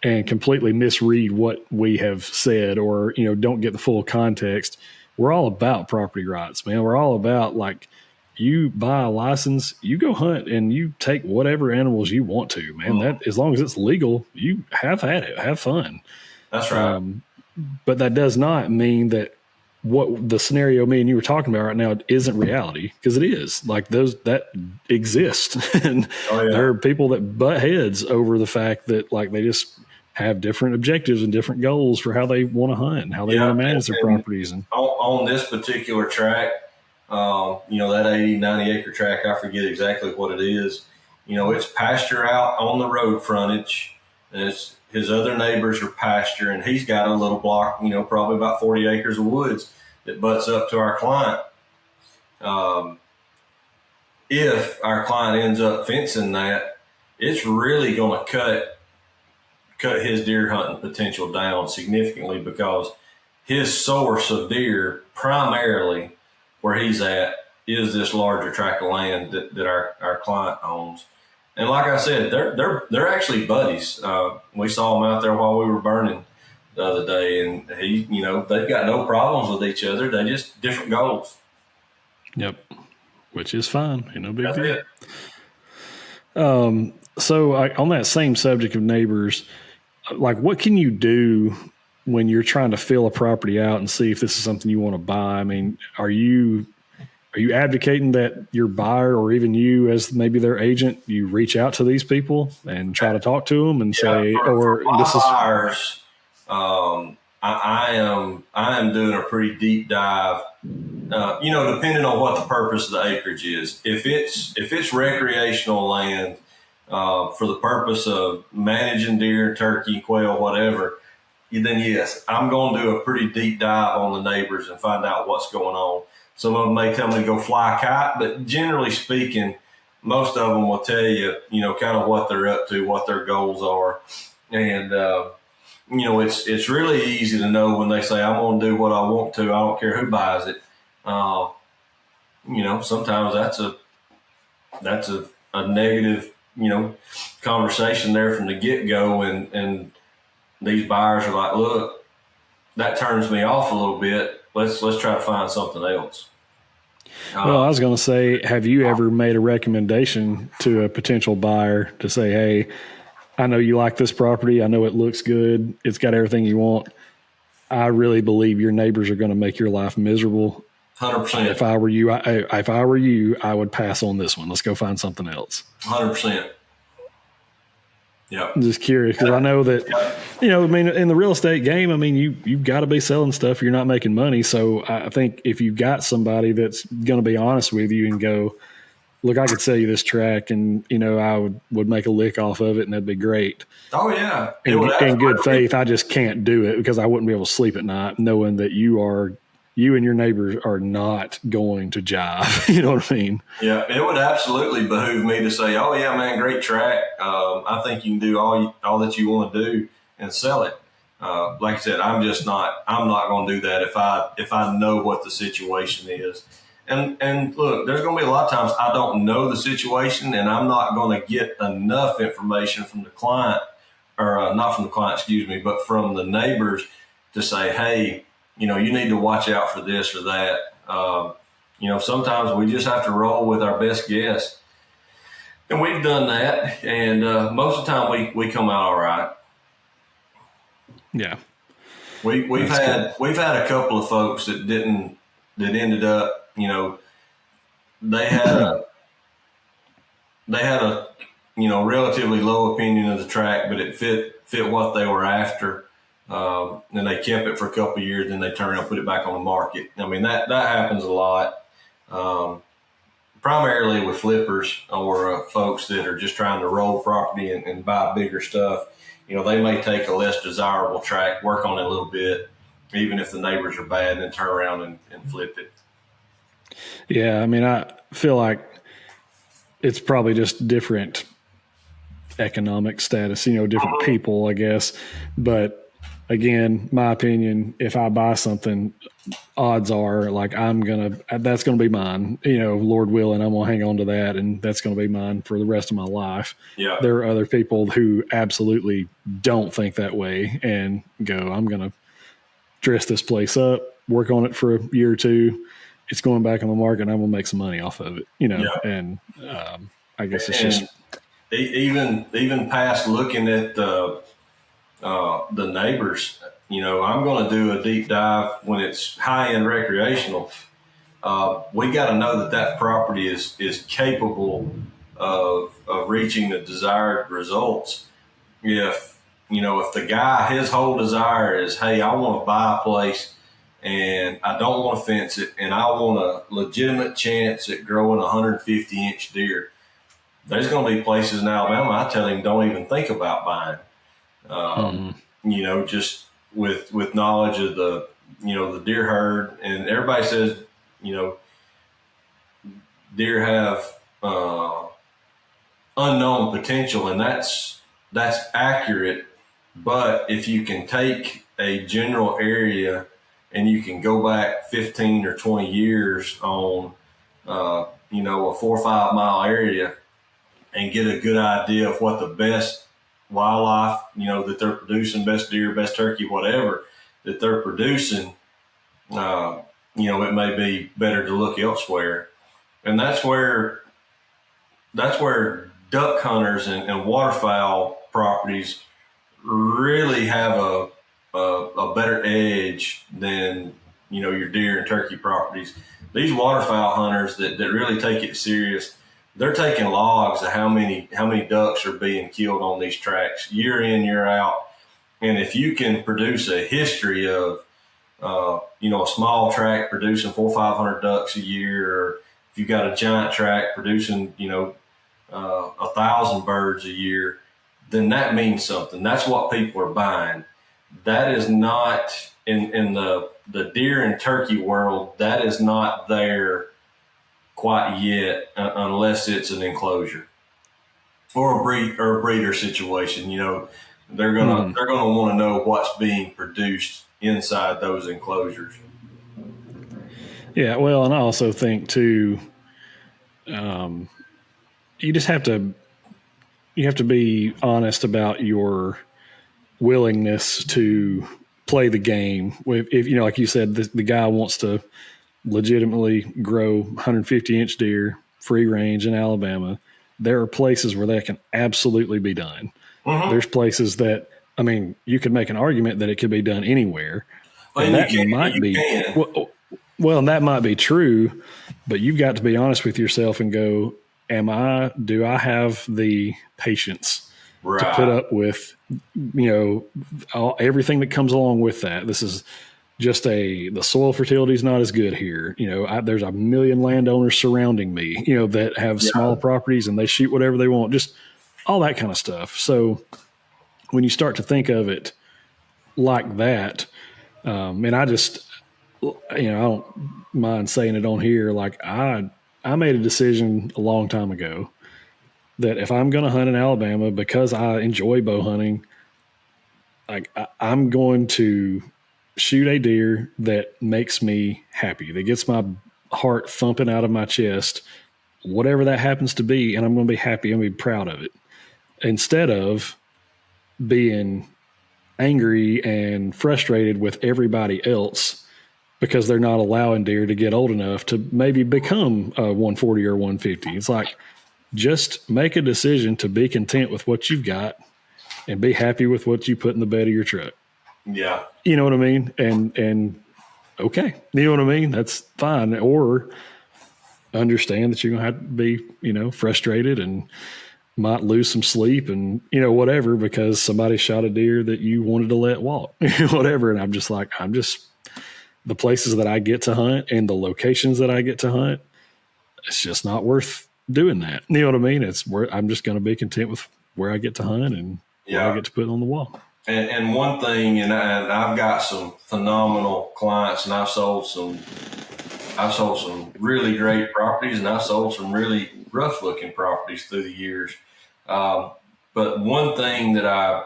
[SPEAKER 1] and completely misread what we have said, or, don't get the full context. We're all about property rights, man. We're all about, like, you buy a license, you go hunt and you take whatever animals you want to, man. That, as long as it's legal, you have at it, have fun.
[SPEAKER 2] That's right.
[SPEAKER 1] But that does not mean that what the scenario me and you were talking about right now isn't reality, because it is. Like, those that exist. And there are people that butt heads over the fact that, like, they just have different objectives and different goals for how they want to hunt and how they want to manage their properties. And
[SPEAKER 2] on this particular tract, that 80, 90 acre tract, I forget exactly what it is. It's pasture out on the road frontage. And his other neighbors are pasture, and he's got a little block, probably about 40 acres of woods that butts up to our client. If our client ends up fencing that, it's really going to cut his deer hunting potential down significantly, because his source of deer primarily where he's at is this larger tract of land that our client owns. And like I said, they're actually buddies. We saw them out there while we were burning the other day, and they've got no problems with each other. They just different goals.
[SPEAKER 1] Yep, which is fine. No big
[SPEAKER 2] That's
[SPEAKER 1] deal.
[SPEAKER 2] It.
[SPEAKER 1] So on that same subject of neighbors, like, what can you do when you're trying to fill a property out and see if this is something you want to buy? I mean, are you advocating that your buyer, or even you as maybe their agent, you reach out to these people and try to talk to them and say,
[SPEAKER 2] for buyers, I am doing a pretty deep dive, depending on what the purpose of the acreage is. If it's recreational land, for the purpose of managing deer, turkey, quail, whatever, then yes, I'm going to do a pretty deep dive on the neighbors and find out what's going on. Some of them may tell me to go fly a kite, but generally speaking, most of them will tell you, kind of what they're up to, what their goals are. And, it's really easy to know when they say, I'm going to do what I want to. I don't care who buys it. Sometimes that's a negative, conversation there from the get-go. And these buyers are like, look, that turns me off a little bit. Let's try to find something else.
[SPEAKER 1] Well, I was going to say, have you ever made a recommendation to a potential buyer to say, hey, I know you like this property. I know it looks good. It's got everything you want. I really believe your neighbors are going to make your life miserable.
[SPEAKER 2] 100%.
[SPEAKER 1] If I were you, I would pass on this one. Let's go find something else.
[SPEAKER 2] 100%. Yeah.
[SPEAKER 1] I'm just curious, because I know that, in the real estate game, you've got to be selling stuff. You're not making money. So I think if you've got somebody that's going to be honest with you and go, look, I could sell you this tract, and, I would make a lick off of it, and that'd be great.
[SPEAKER 2] Oh, yeah.
[SPEAKER 1] In good faith, I just can't do it, because I wouldn't be able to sleep at night knowing that you and your neighbors are not going to jive. You know what I mean?
[SPEAKER 2] Yeah, it would absolutely behoove me to say, oh, yeah, man, great tract. I think you can do all that you want to do and sell it. Like I said, I'm not going to do that if I know what the situation is. And look, there's going to be a lot of times I don't know the situation, and I'm not going to get enough information from the client or not from the client, excuse me, but from the neighbors to say, hey, you know, you need to watch out for this or that. You know, sometimes we just have to roll with our best guess. And we've done that. And most of the time we come out all right.
[SPEAKER 1] Yeah.
[SPEAKER 2] We've had a couple of folks that ended up, you know, they had a you know, relatively low opinion of the tract, but it fit what they were after. And they kept it for a couple of years, then they turned around and put it back on the market. I mean, that happens a lot, primarily with flippers or folks that are just trying to roll property and buy bigger stuff. You know, they may take a less desirable tract, work on it a little bit, even if the neighbors are bad, and then turn around and flip it.
[SPEAKER 1] Yeah, I mean, I feel like it's probably just different economic status, you know, different people, I guess. But again, my opinion, if I buy something, odds are like that's going to be mine, you know, Lord willing, I'm going to hang on to that, and that's going to be mine for the rest of my life.
[SPEAKER 2] Yeah.
[SPEAKER 1] There are other people who absolutely don't think that way and go, I'm going to dress this place up, work on it for a year or two. It's going back on the market and I'm going to make some money off of it, you know?
[SPEAKER 2] Yeah.
[SPEAKER 1] And I guess it's just
[SPEAKER 2] even past looking at the neighbors, you know, I'm going to do a deep dive when it's high end recreational. We got to know that property is capable of reaching the desired results. If the guy, his whole desire is, hey, I want to buy a place and I don't want to fence it and I want a legitimate chance at growing 150-inch deer. There's going to be places in Alabama I tell him don't even think about buying. You know, just with knowledge of the deer herd, and everybody says, you know, deer have unknown potential, and that's accurate. But if you can take a general area and you can go back 15 or 20 years on, you know, a 4 or 5 mile area and get a good idea of what the best wildlife, you know, that they're producing, best deer, best turkey, whatever that they're producing, you know, it may be better to look elsewhere. And that's where duck hunters and waterfowl properties really have a better edge than, you know, your deer and turkey properties. These waterfowl hunters that really take it serious, they're taking logs of how many ducks are being killed on these tracts year in, year out. And if you can produce a history of, you know, a small tract producing 400 or 500 ducks a year, or if you got a giant tract producing, you know, 1,000 birds a year, then that means something. That's what people are buying. That is not in the deer and turkey world. That is not there quite yet, unless it's an enclosure or a breeder situation. You know, they're gonna want to know what's being produced inside those enclosures.
[SPEAKER 1] Yeah, well, and I also think too, you just have to be honest about your willingness to play the game. If you know, like you said, the guy wants to legitimately grow 150-inch deer free range in Alabama, there are places where that can absolutely be done. There's places that, I mean, you could make an argument that it could be done anywhere.
[SPEAKER 2] Well,
[SPEAKER 1] and that might be well, and that might be true, but you've got to be honest with yourself and go, do I have the patience to put up with, you know, everything that comes along with that? This is just the soil fertility is not as good here. You know, there's a million landowners surrounding me, you know, that have small properties and they shoot whatever they want, just all that kind of stuff. So when you start to think of it like that, and I just, you know, I don't mind saying it on here. Like I made a decision a long time ago that if I'm going to hunt in Alabama, because I enjoy bow hunting, like I'm going to shoot a deer that makes me happy, that gets my heart thumping out of my chest, whatever that happens to be, and I'm going to be happy and be proud of it. Instead of being angry and frustrated with everybody else because they're not allowing deer to get old enough to maybe become a 140 or 150. It's like, just make a decision to be content with what you've got and be happy with what you put in the bed of your truck.
[SPEAKER 2] Yeah.
[SPEAKER 1] You know what I mean? And okay, you know what I mean? That's fine. Or understand that you're going to have to be, frustrated and might lose some sleep and, whatever, because somebody shot a deer that you wanted to let walk, whatever. And I'm just the places that I get to hunt and the locations that I get to hunt, it's just not worth doing that. You know what I mean? It's where I'm just going to be content with where I get to hunt and where I get to put on the wall.
[SPEAKER 2] And one thing, and I've got some phenomenal clients, and I've sold some really great properties, and I've sold some really rough looking properties through the years. But one thing that I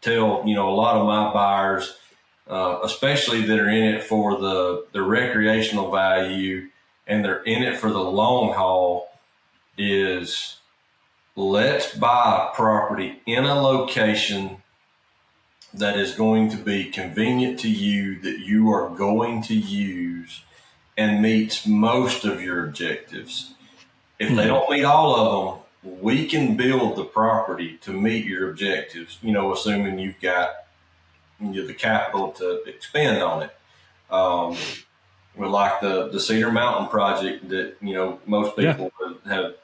[SPEAKER 2] tell, a lot of my buyers, especially that are in it for the recreational value and they're in it for the long haul, is let's buy a property in a location that is going to be convenient to you, that you are going to use, and meets most of your objectives. If they don't meet all of them, we can build the property to meet your objectives, assuming you've got the capital to expend on it. Like the Cedar Mountain project that, most people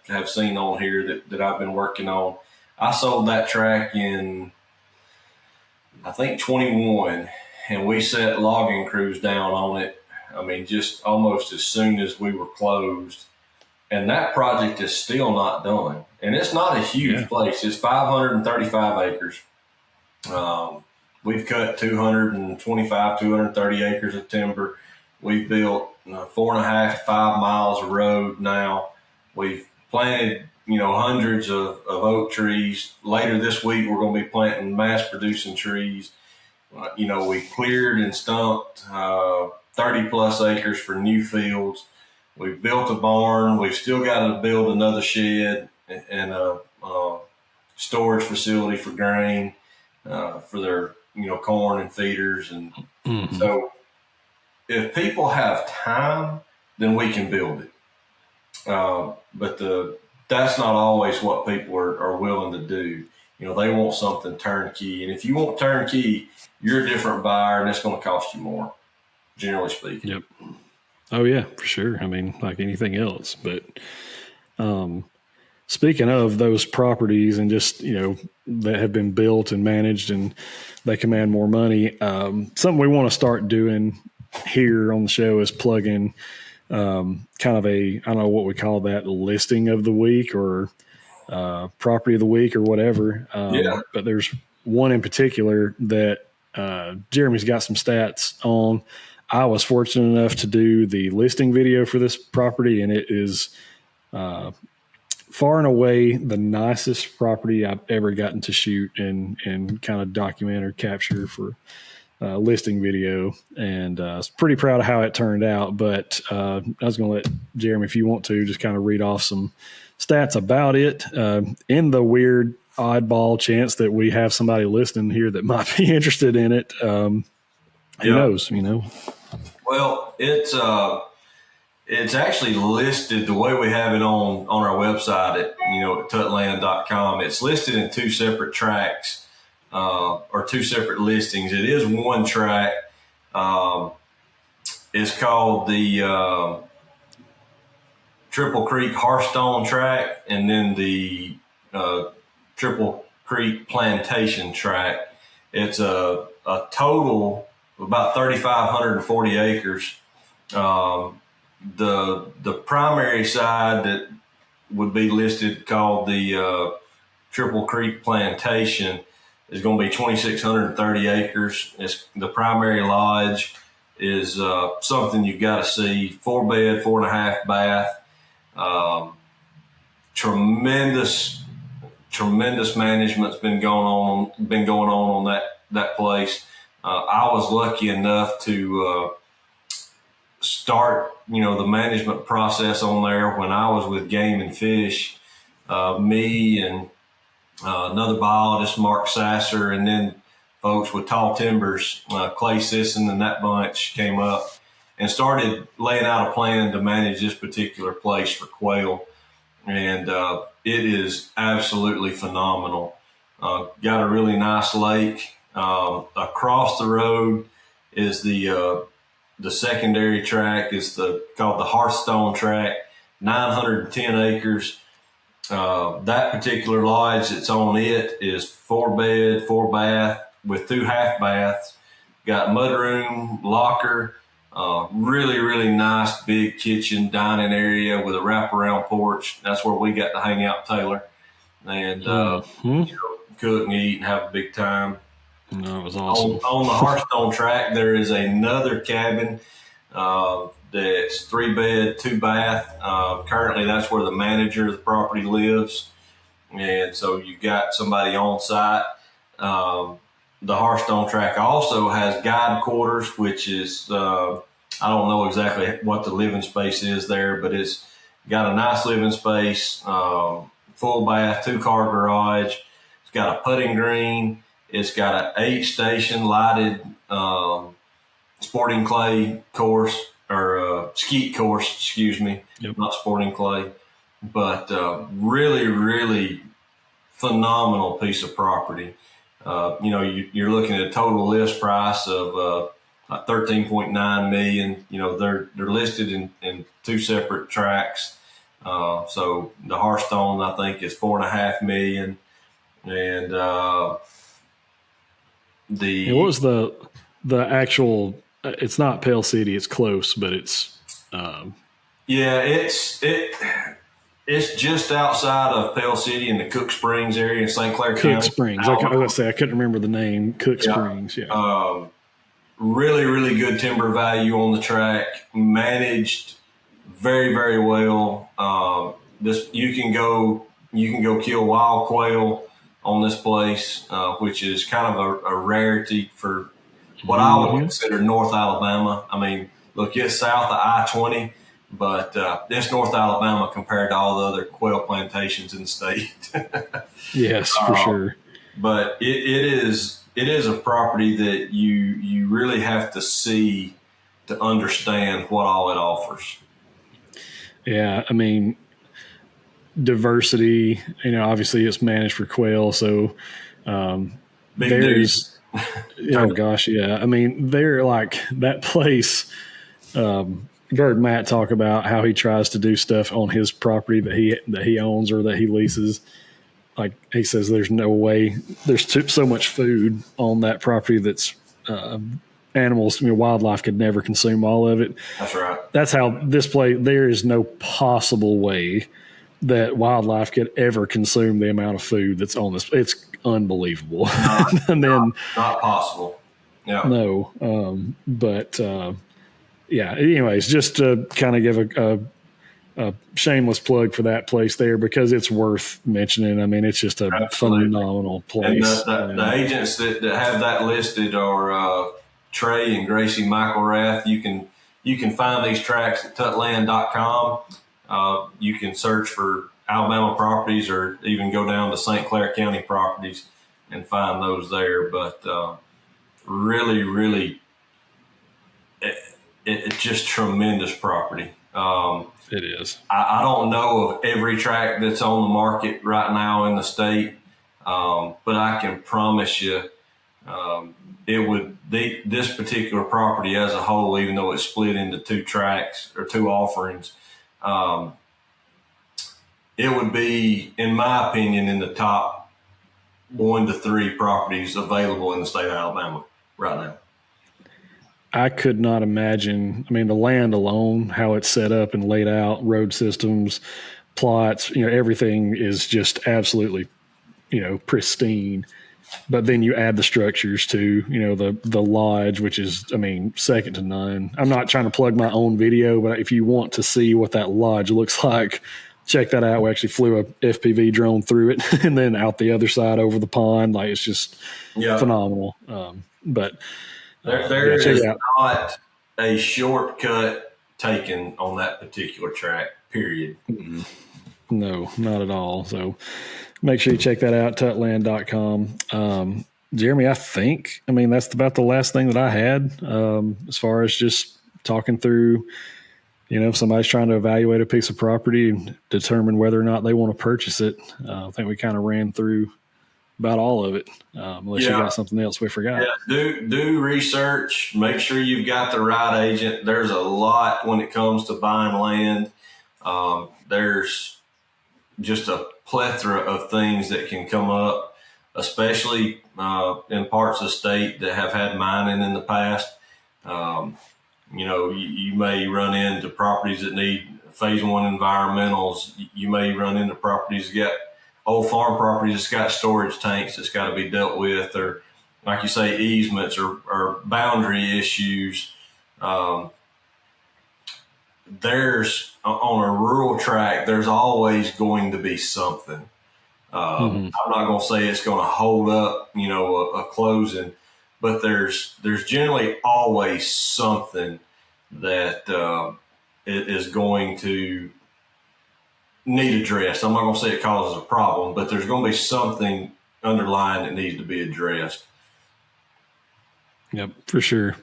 [SPEAKER 2] have seen on here that I've been working on. I sold that tract in, I think, 21, and we set logging crews down on it. I mean, just almost as soon as we were closed. And that project is still not done. And it's not a huge place. It's 535 acres. We've cut 225, 230 acres of timber. We've built 4.5 to 5 miles of road now. We've planted, hundreds of oak trees. Later this week, we're going to be planting mass producing trees. We cleared and stumped 30 plus acres for new fields. We've built a barn. We've still got to build another shed and a storage facility for grain, for their, corn and feeders. And so if people have time, then we can build it. But that's not always what people are willing to do. They want something turnkey. And if you want turnkey, you're a different buyer, and it's going to cost you more, generally speaking.
[SPEAKER 1] Yep. Oh, yeah, for sure. I mean, like anything else. But speaking of those properties and just, that have been built and managed and they command more money, something we want to start doing here on the show is plugging kind of I don't know what we call that, listing of the week or property of the week or whatever. But there's one in particular that Jeremy's got some stats on. I was fortunate enough to do the listing video for this property, and it is far and away the nicest property I've ever gotten to shoot and kind of document or capture for listing video. And I was pretty proud of how it turned out. But I was going to let Jeremy, if you want to, just kind of read off some stats about it in the weird oddball chance that we have somebody listening here that might be interested in it. Who knows,
[SPEAKER 2] Well, it's actually listed the way we have it on our website at tutland.com. It's listed in two separate tracts or two separate listings. It is one tract. It's called the Triple Creek Hearthstone tract, and then the Triple Creek Plantation tract. It's a total of about 3,540 acres. The primary side that would be listed, called the Triple Creek Plantation, is going to be 2,630 acres. The primary lodge is something you've got to see. 4 bed, 4.5 bath. Tremendous management's been going on that place. I was lucky enough to start, the management process on there when I was with Game and Fish. Me and another biologist, Mark Sasser, and then folks with Tall Timbers, Clay Sisson, and that bunch came up and started laying out a plan to manage this particular place for quail. And it is absolutely phenomenal. Got a really nice lake. Across the road is the secondary tract. Is called the Hearthstone tract, 910 acres. That particular lodge that's on it is 4-bed, 4-bath with 2 half baths. Got mudroom, locker, really, really nice big kitchen, dining area with a wraparound porch. That's where we got to hang out, Taylor, and cook and eat and have a big time.
[SPEAKER 1] No, it was awesome.
[SPEAKER 2] On the Hearthstone tract, there is another cabin that's 3-bed, 2-bath. Currently, that's where the manager of the property lives, and so you got somebody on site. The Hearthstone tract also has guide quarters, which is I don't know exactly what the living space is there, but it's got a nice living space, full bath, 2-car garage. It's got a putting green. It's got an 8-station lighted sporting clay course, or skeet course, excuse me, not sporting clay, but really, really phenomenal piece of property. You're looking at a total list price of 13.9 million. They're listed in 2 separate tracts. So the Hearthstone, I think, is 4.5 million, and
[SPEAKER 1] what was the actual? It's not Pale City. It's close, but it's.
[SPEAKER 2] It's just outside of Pale City in the Cook Springs area in St. Clair County.
[SPEAKER 1] Cook Springs. I was going to say I couldn't remember the name. Cook Springs. Yeah.
[SPEAKER 2] Really, really good timber value on the track. Managed very, very well. You can go kill wild quail on this place, which is kind of a rarity for what I would consider North Alabama. I mean, look, it's south of I-20, but it's North Alabama compared to all the other quail plantations in the state.
[SPEAKER 1] Yes, for sure.
[SPEAKER 2] But it is a property that you really have to see to understand what all it offers.
[SPEAKER 1] Yeah, I mean, diversity, obviously it's managed for quail, so there's oh gosh, yeah. I mean, they're like that place. I've heard Matt talk about how he tries to do stuff on his property that he owns or that he leases. Like he says, there's no way. There's so much food on that property that's animals, wildlife could never consume all of it.
[SPEAKER 2] That's right.
[SPEAKER 1] That's how this place. There is no possible way that wildlife could ever consume the amount of food that's on this. It's unbelievable.
[SPEAKER 2] Not possible. Yeah.
[SPEAKER 1] No. But yeah. Anyways, just to kind of give a shameless plug for that place there because it's worth mentioning. I mean, it's just a phenomenal place.
[SPEAKER 2] And the agents that have that listed are Trey and Gracie McElrath. You can find these tracks at tutland.com. You can search for Alabama properties or even go down to St. Clair County properties and find those there. But really, really, it's just tremendous property.
[SPEAKER 1] It is.
[SPEAKER 2] I don't know of every tract that's on the market right now in the state, but I can promise you this particular property as a whole, even though it's split into 2 tracts or 2 offerings, it would be, in my opinion, in the top 1 to 3 properties available in the state of Alabama right now.
[SPEAKER 1] I could not imagine. I mean, the land alone, how it's set up and laid out, road systems, plots, everything is just absolutely, pristine. But then you add the structures to, the lodge, which is, I mean, second to none. I'm not trying to plug my own video, but if you want to see what that lodge looks like, check that out. We actually flew a FPV drone through it and then out the other side over the pond. Like, it's just phenomenal. But
[SPEAKER 2] there is not a shortcut taken on that particular track, period.
[SPEAKER 1] Mm-hmm. No, not at all. So make sure you check that out, tutland.com. Jeremy, I mean, that's about the last thing that I had as far as just talking through, if somebody's trying to evaluate a piece of property and determine whether or not they want to purchase it. I think we kind of ran through about all of it, unless you got something else we forgot.
[SPEAKER 2] Yeah, do research. Make sure you've got the right agent. There's a lot when it comes to buying land. There's just a plethora of things that can come up, especially in parts of the state that have had mining in the past. You may run into properties that need phase one environmentals. You may run into properties that got old farm properties that's got storage tanks that's got to be dealt with, or like you say, easements or boundary issues. There's on a rural tract, there's always going to be something. I'm not going to say it's going to hold up, a closing, but there's generally always something that it is going to need addressed. I'm not going to say it causes a problem, but there's going to be something underlying that needs to be addressed.
[SPEAKER 1] Yep, for sure.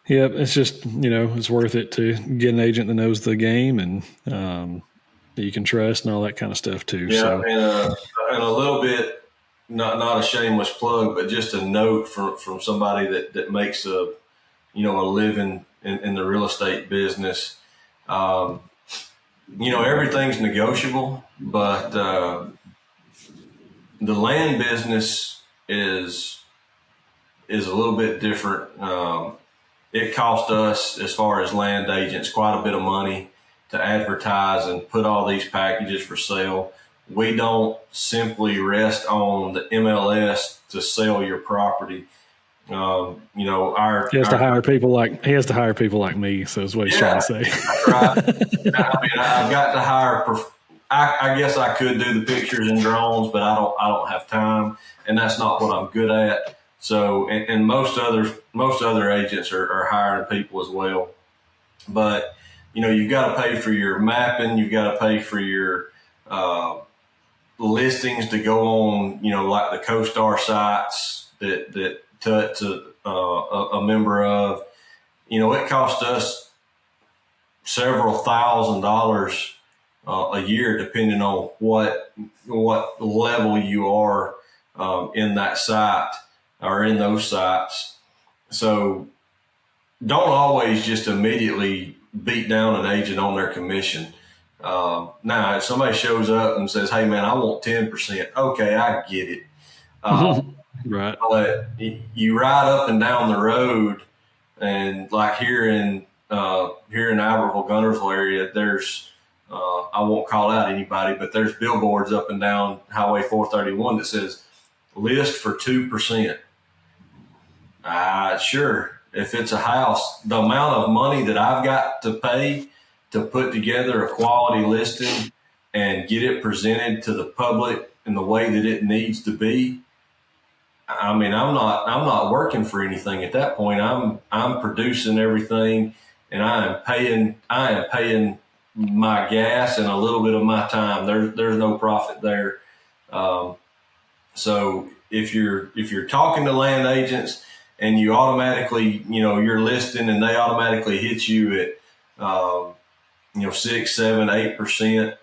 [SPEAKER 1] Yep, it's just, it's worth it to get an agent that knows the game and that you can trust and all that kind of stuff too.
[SPEAKER 2] Yeah,
[SPEAKER 1] so.
[SPEAKER 2] and a little bit, not a shameless plug, but just a note from somebody that makes a living in the real estate business. Everything's negotiable, but the land business is a little bit different. It cost us, as far as land agents, quite a bit of money to advertise and put all these packages for sale. We don't simply rest on the MLS to sell your property. He has to hire people like me. So is what he's trying to say. That's right. I've got to hire. I guess I could do the pictures and drones, but I don't have time, and that's not what I'm good at. So, and most other agents are hiring people as well. But you've got to pay for your mapping. You've got to pay for your listings to go on. Like the CoStar sites that Tut's a member of. It cost us several $1,000s a year, depending on what level you are in that site or in those sites. So don't always just immediately beat down an agent on their commission. Now, if somebody shows up and says, "Hey, man, I want 10%," okay, I get it.
[SPEAKER 1] Right.
[SPEAKER 2] But you ride up and down the road, and like here in Albertville, Guntersville area, there's I won't call out anybody, but there's billboards up and down Highway 431 that says "list for 2%." Sure. If it's a house, the amount of money that I've got to pay to put together a quality listing and get it presented to the public in the way that it needs to be, I mean, I'm not working for anything at that point. I'm producing everything, and I am paying my gas and a little bit of my time. There's no profit there. So if you're talking to land agents and you automatically, you're listing and they automatically hit you at 6, 7, 8%,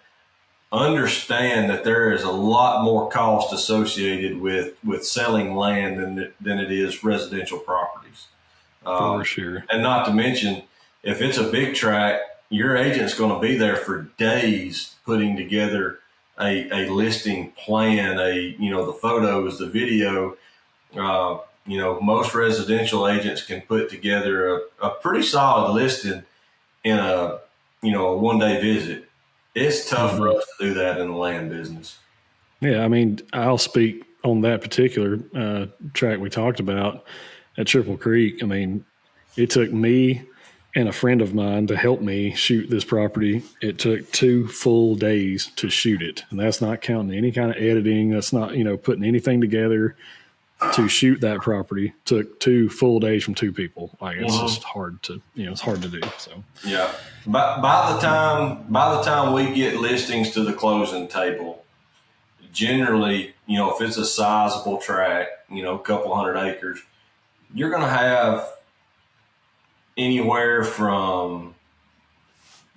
[SPEAKER 2] understand that there is a lot more cost associated with selling land than it is residential properties.
[SPEAKER 1] For sure. And
[SPEAKER 2] not to mention, if it's a big tract, your agent's going to be there for days putting together a listing plan, the photos, the video. Most residential agents can put together a pretty solid listing in a 1-day visit. It's tough for us to do that in the land business.
[SPEAKER 1] Yeah, I mean, I'll speak on that particular tract we talked about at Triple Creek. I mean, it took me and a friend of mine to help me shoot this property. It took 2 full days to shoot it, and that's not counting any kind of editing. That's not, putting anything together. to shoot that property took 2 full days from 2 people. Like it's just hard to, it's hard to do. So
[SPEAKER 2] yeah, by the time we get listings to the closing table, generally, if it's a sizable tract, a couple hundred acres, you're going to have anywhere from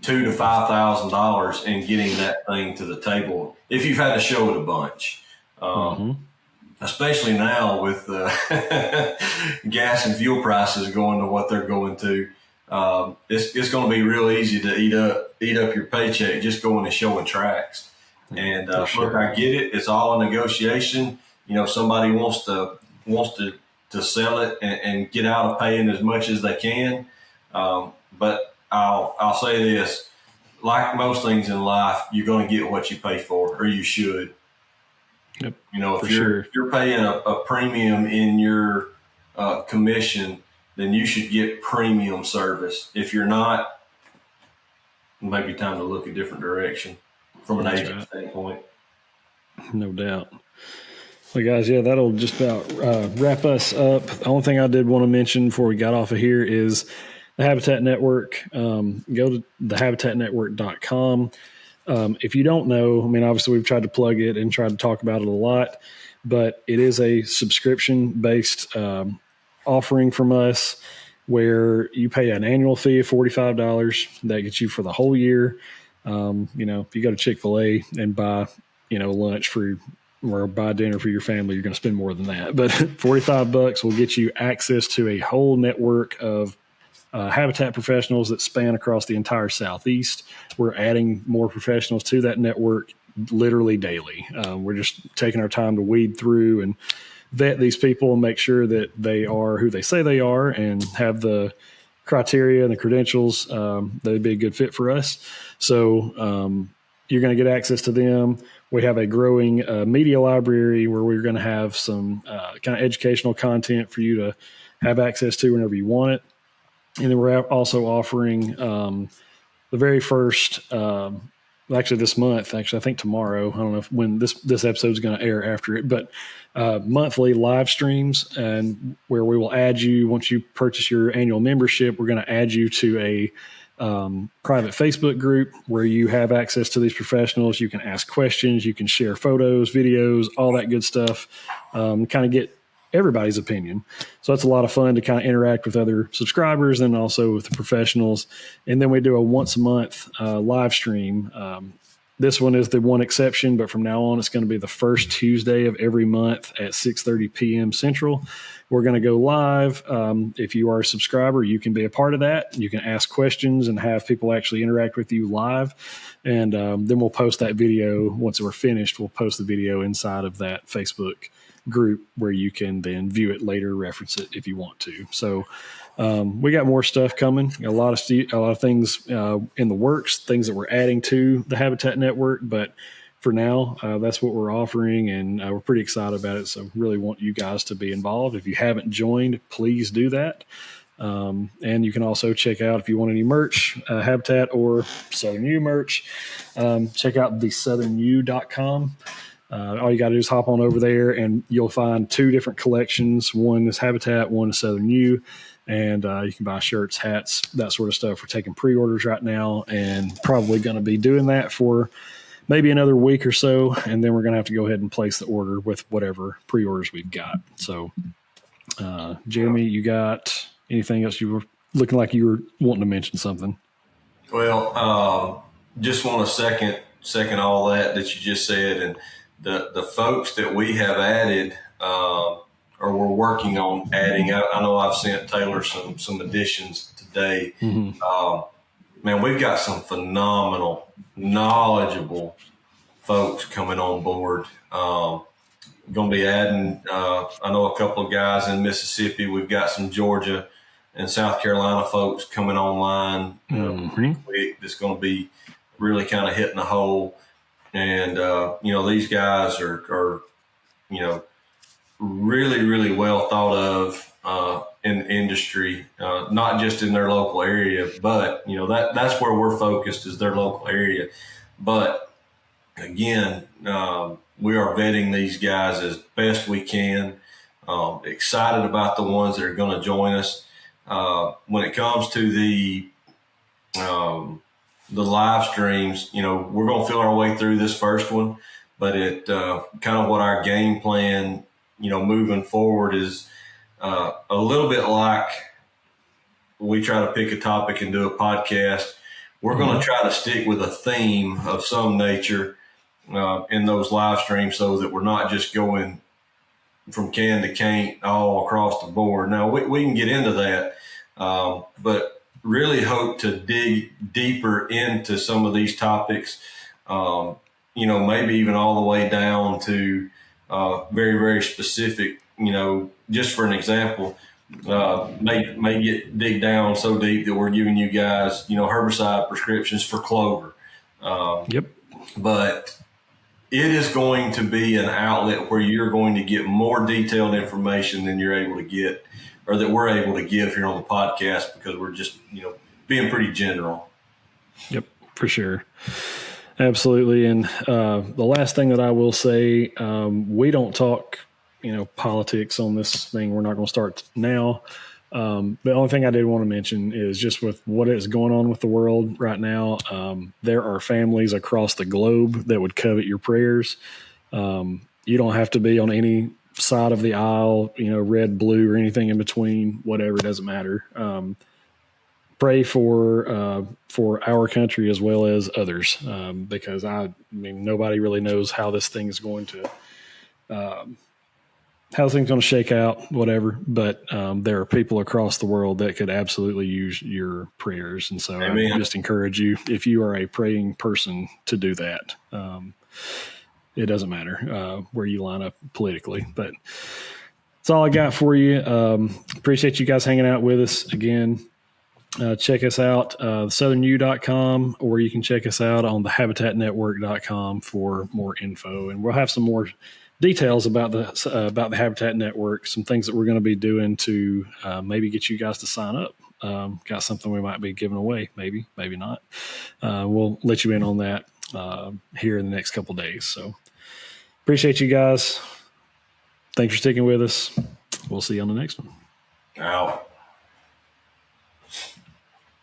[SPEAKER 2] $2,000 to $5,000 in getting that thing to the table if you've had to show it a bunch. Especially now with gas and fuel prices going to what they're going to, it's going to be real easy to eat up your paycheck just going and showing tracks. And look, I get it; it's all a negotiation. Somebody wants to sell it and get out of paying as much as they can. But I'll say this: like most things in life, you're going to get what you pay for, or you should.
[SPEAKER 1] Yep,
[SPEAKER 2] if you're paying a premium in your commission, then you should get premium service. If you're not, it might be time to look a different direction from an agent standpoint.
[SPEAKER 1] No doubt. Well, guys, that'll just about wrap us up. The only thing I did want to mention before we got off of here is the Habitat Network. Go to thehabitatnetwork.com. If you don't know, obviously we've tried to plug it and tried to talk about it a lot, but it is a subscription-based offering from us where you pay an annual fee of $45. That gets you for the whole year. If you go to Chick-fil-A and buy, lunch or buy dinner for your family, you're going to spend more than that. But $45 will get you access to a whole network of habitat professionals that span across the entire Southeast. We're adding more professionals to that network literally daily. We're just taking our time to weed through and vet these people and make sure that they are who they say they are and have the criteria and the credentials. They'd be a good fit for us. So you're going to get access to them. We have a growing media library where we're going to have some kind of educational content for you to have access to whenever you want it. And then we're also offering the very first, actually this month, I think tomorrow, I don't know if when this episode is going to air after it, but monthly live streams, and where we will add you, once you purchase your annual membership, we're going to add you to a private Facebook group where you have access to these professionals. You can ask questions, you can share photos, videos, all that good stuff, kind of get everybody's opinion. So it's a lot of fun to kind of interact with other subscribers and also with the professionals. And then we do a once a month live stream. This one is the one exception, but from now on, it's going to be the first Tuesday of every month at 6:30 p.m. Central. We're going to go live. If you are a subscriber, you can be a part of that. You can ask questions and have people actually interact with you live. And then we'll post that video. Once we're finished, we'll post the video inside of that Facebook group where you can then view it later, reference it if you want to. So we got more stuff coming, a lot of things in the works, things that we're adding to the Habitat Network. But for now, that's what we're offering, and we're pretty excited about it. So really want you guys to be involved. If you haven't joined, please do that. And you can also check out, if you want any merch, Habitat or Southern U merch, check out thesouthernu.com. All you got to do is hop on over there and you'll find 2 different collections. One is Habitat, one is Southern U. And you can buy shirts, hats, that sort of stuff. We're taking pre-orders right now and probably going to be doing that for maybe another week or so. And then we're going to have to go ahead and place the order with whatever pre-orders we've got. So, Jeremy, you got anything else? You were looking like you were wanting to mention something.
[SPEAKER 2] Well, just want to second all that you just said. And the folks that we have added, or we're working on adding. I know I've sent Taylor some additions today. Man, we've got some phenomenal, knowledgeable folks coming on board. Going to be adding, I know a couple of guys in Mississippi. We've got some Georgia and South Carolina folks coming online pretty quick. That's going to be really kind of hitting a hole. And, these guys are really, really well thought of in the industry, not just in their local area, but, that's where we're focused, is their local area. But again, we are vetting these guys as best we can. Excited about the ones that are going to join us. When it comes to the live streams, we're going to feel our way through this first one, but it kind of what our game plan, moving forward is a little bit like we try to pick a topic and do a podcast. We're going to try to stick with a theme of some nature in those live streams so that we're not just going from can to can't all across the board. Now, we can get into that, but really hope to dig deeper into some of these topics, maybe even all the way down to very, very specific, just for an example, may dig down so deep that we're giving you guys, herbicide prescriptions for clover.
[SPEAKER 1] Yep.
[SPEAKER 2] But it is going to be an outlet where you're going to get more detailed information than you're able to get, or that we're able to give here on the podcast, because we're just, being pretty general.
[SPEAKER 1] Yep, for sure. Absolutely. And the last thing that I will say, we don't talk, politics on this thing. We're not going to start now. The only thing I did want to mention is just with what is going on with the world right now, there are families across the globe that would covet your prayers. You don't have to be on any side of the aisle, red, blue, or anything in between, whatever, it doesn't matter. Pray for our country as well as others, because nobody really knows how this thing is going to shake out, whatever. But there are people across the world that could absolutely use your prayers. And so
[SPEAKER 2] Amen.
[SPEAKER 1] I just encourage you, if you are a praying person, to do that. It doesn't matter where you line up politically, but that's all I got for you. Appreciate you guys hanging out with us again. Check us out, southernu.com, or you can check us out on the habitatnetwork.com for more info. And we'll have some more details about the Habitat Network, some things that we're going to be doing to maybe get you guys to sign up. Got something we might be giving away, maybe not. We'll let you in on that here in the next couple of days. So appreciate you guys. Thanks for sticking with us. We'll see you on the next one.
[SPEAKER 2] Out.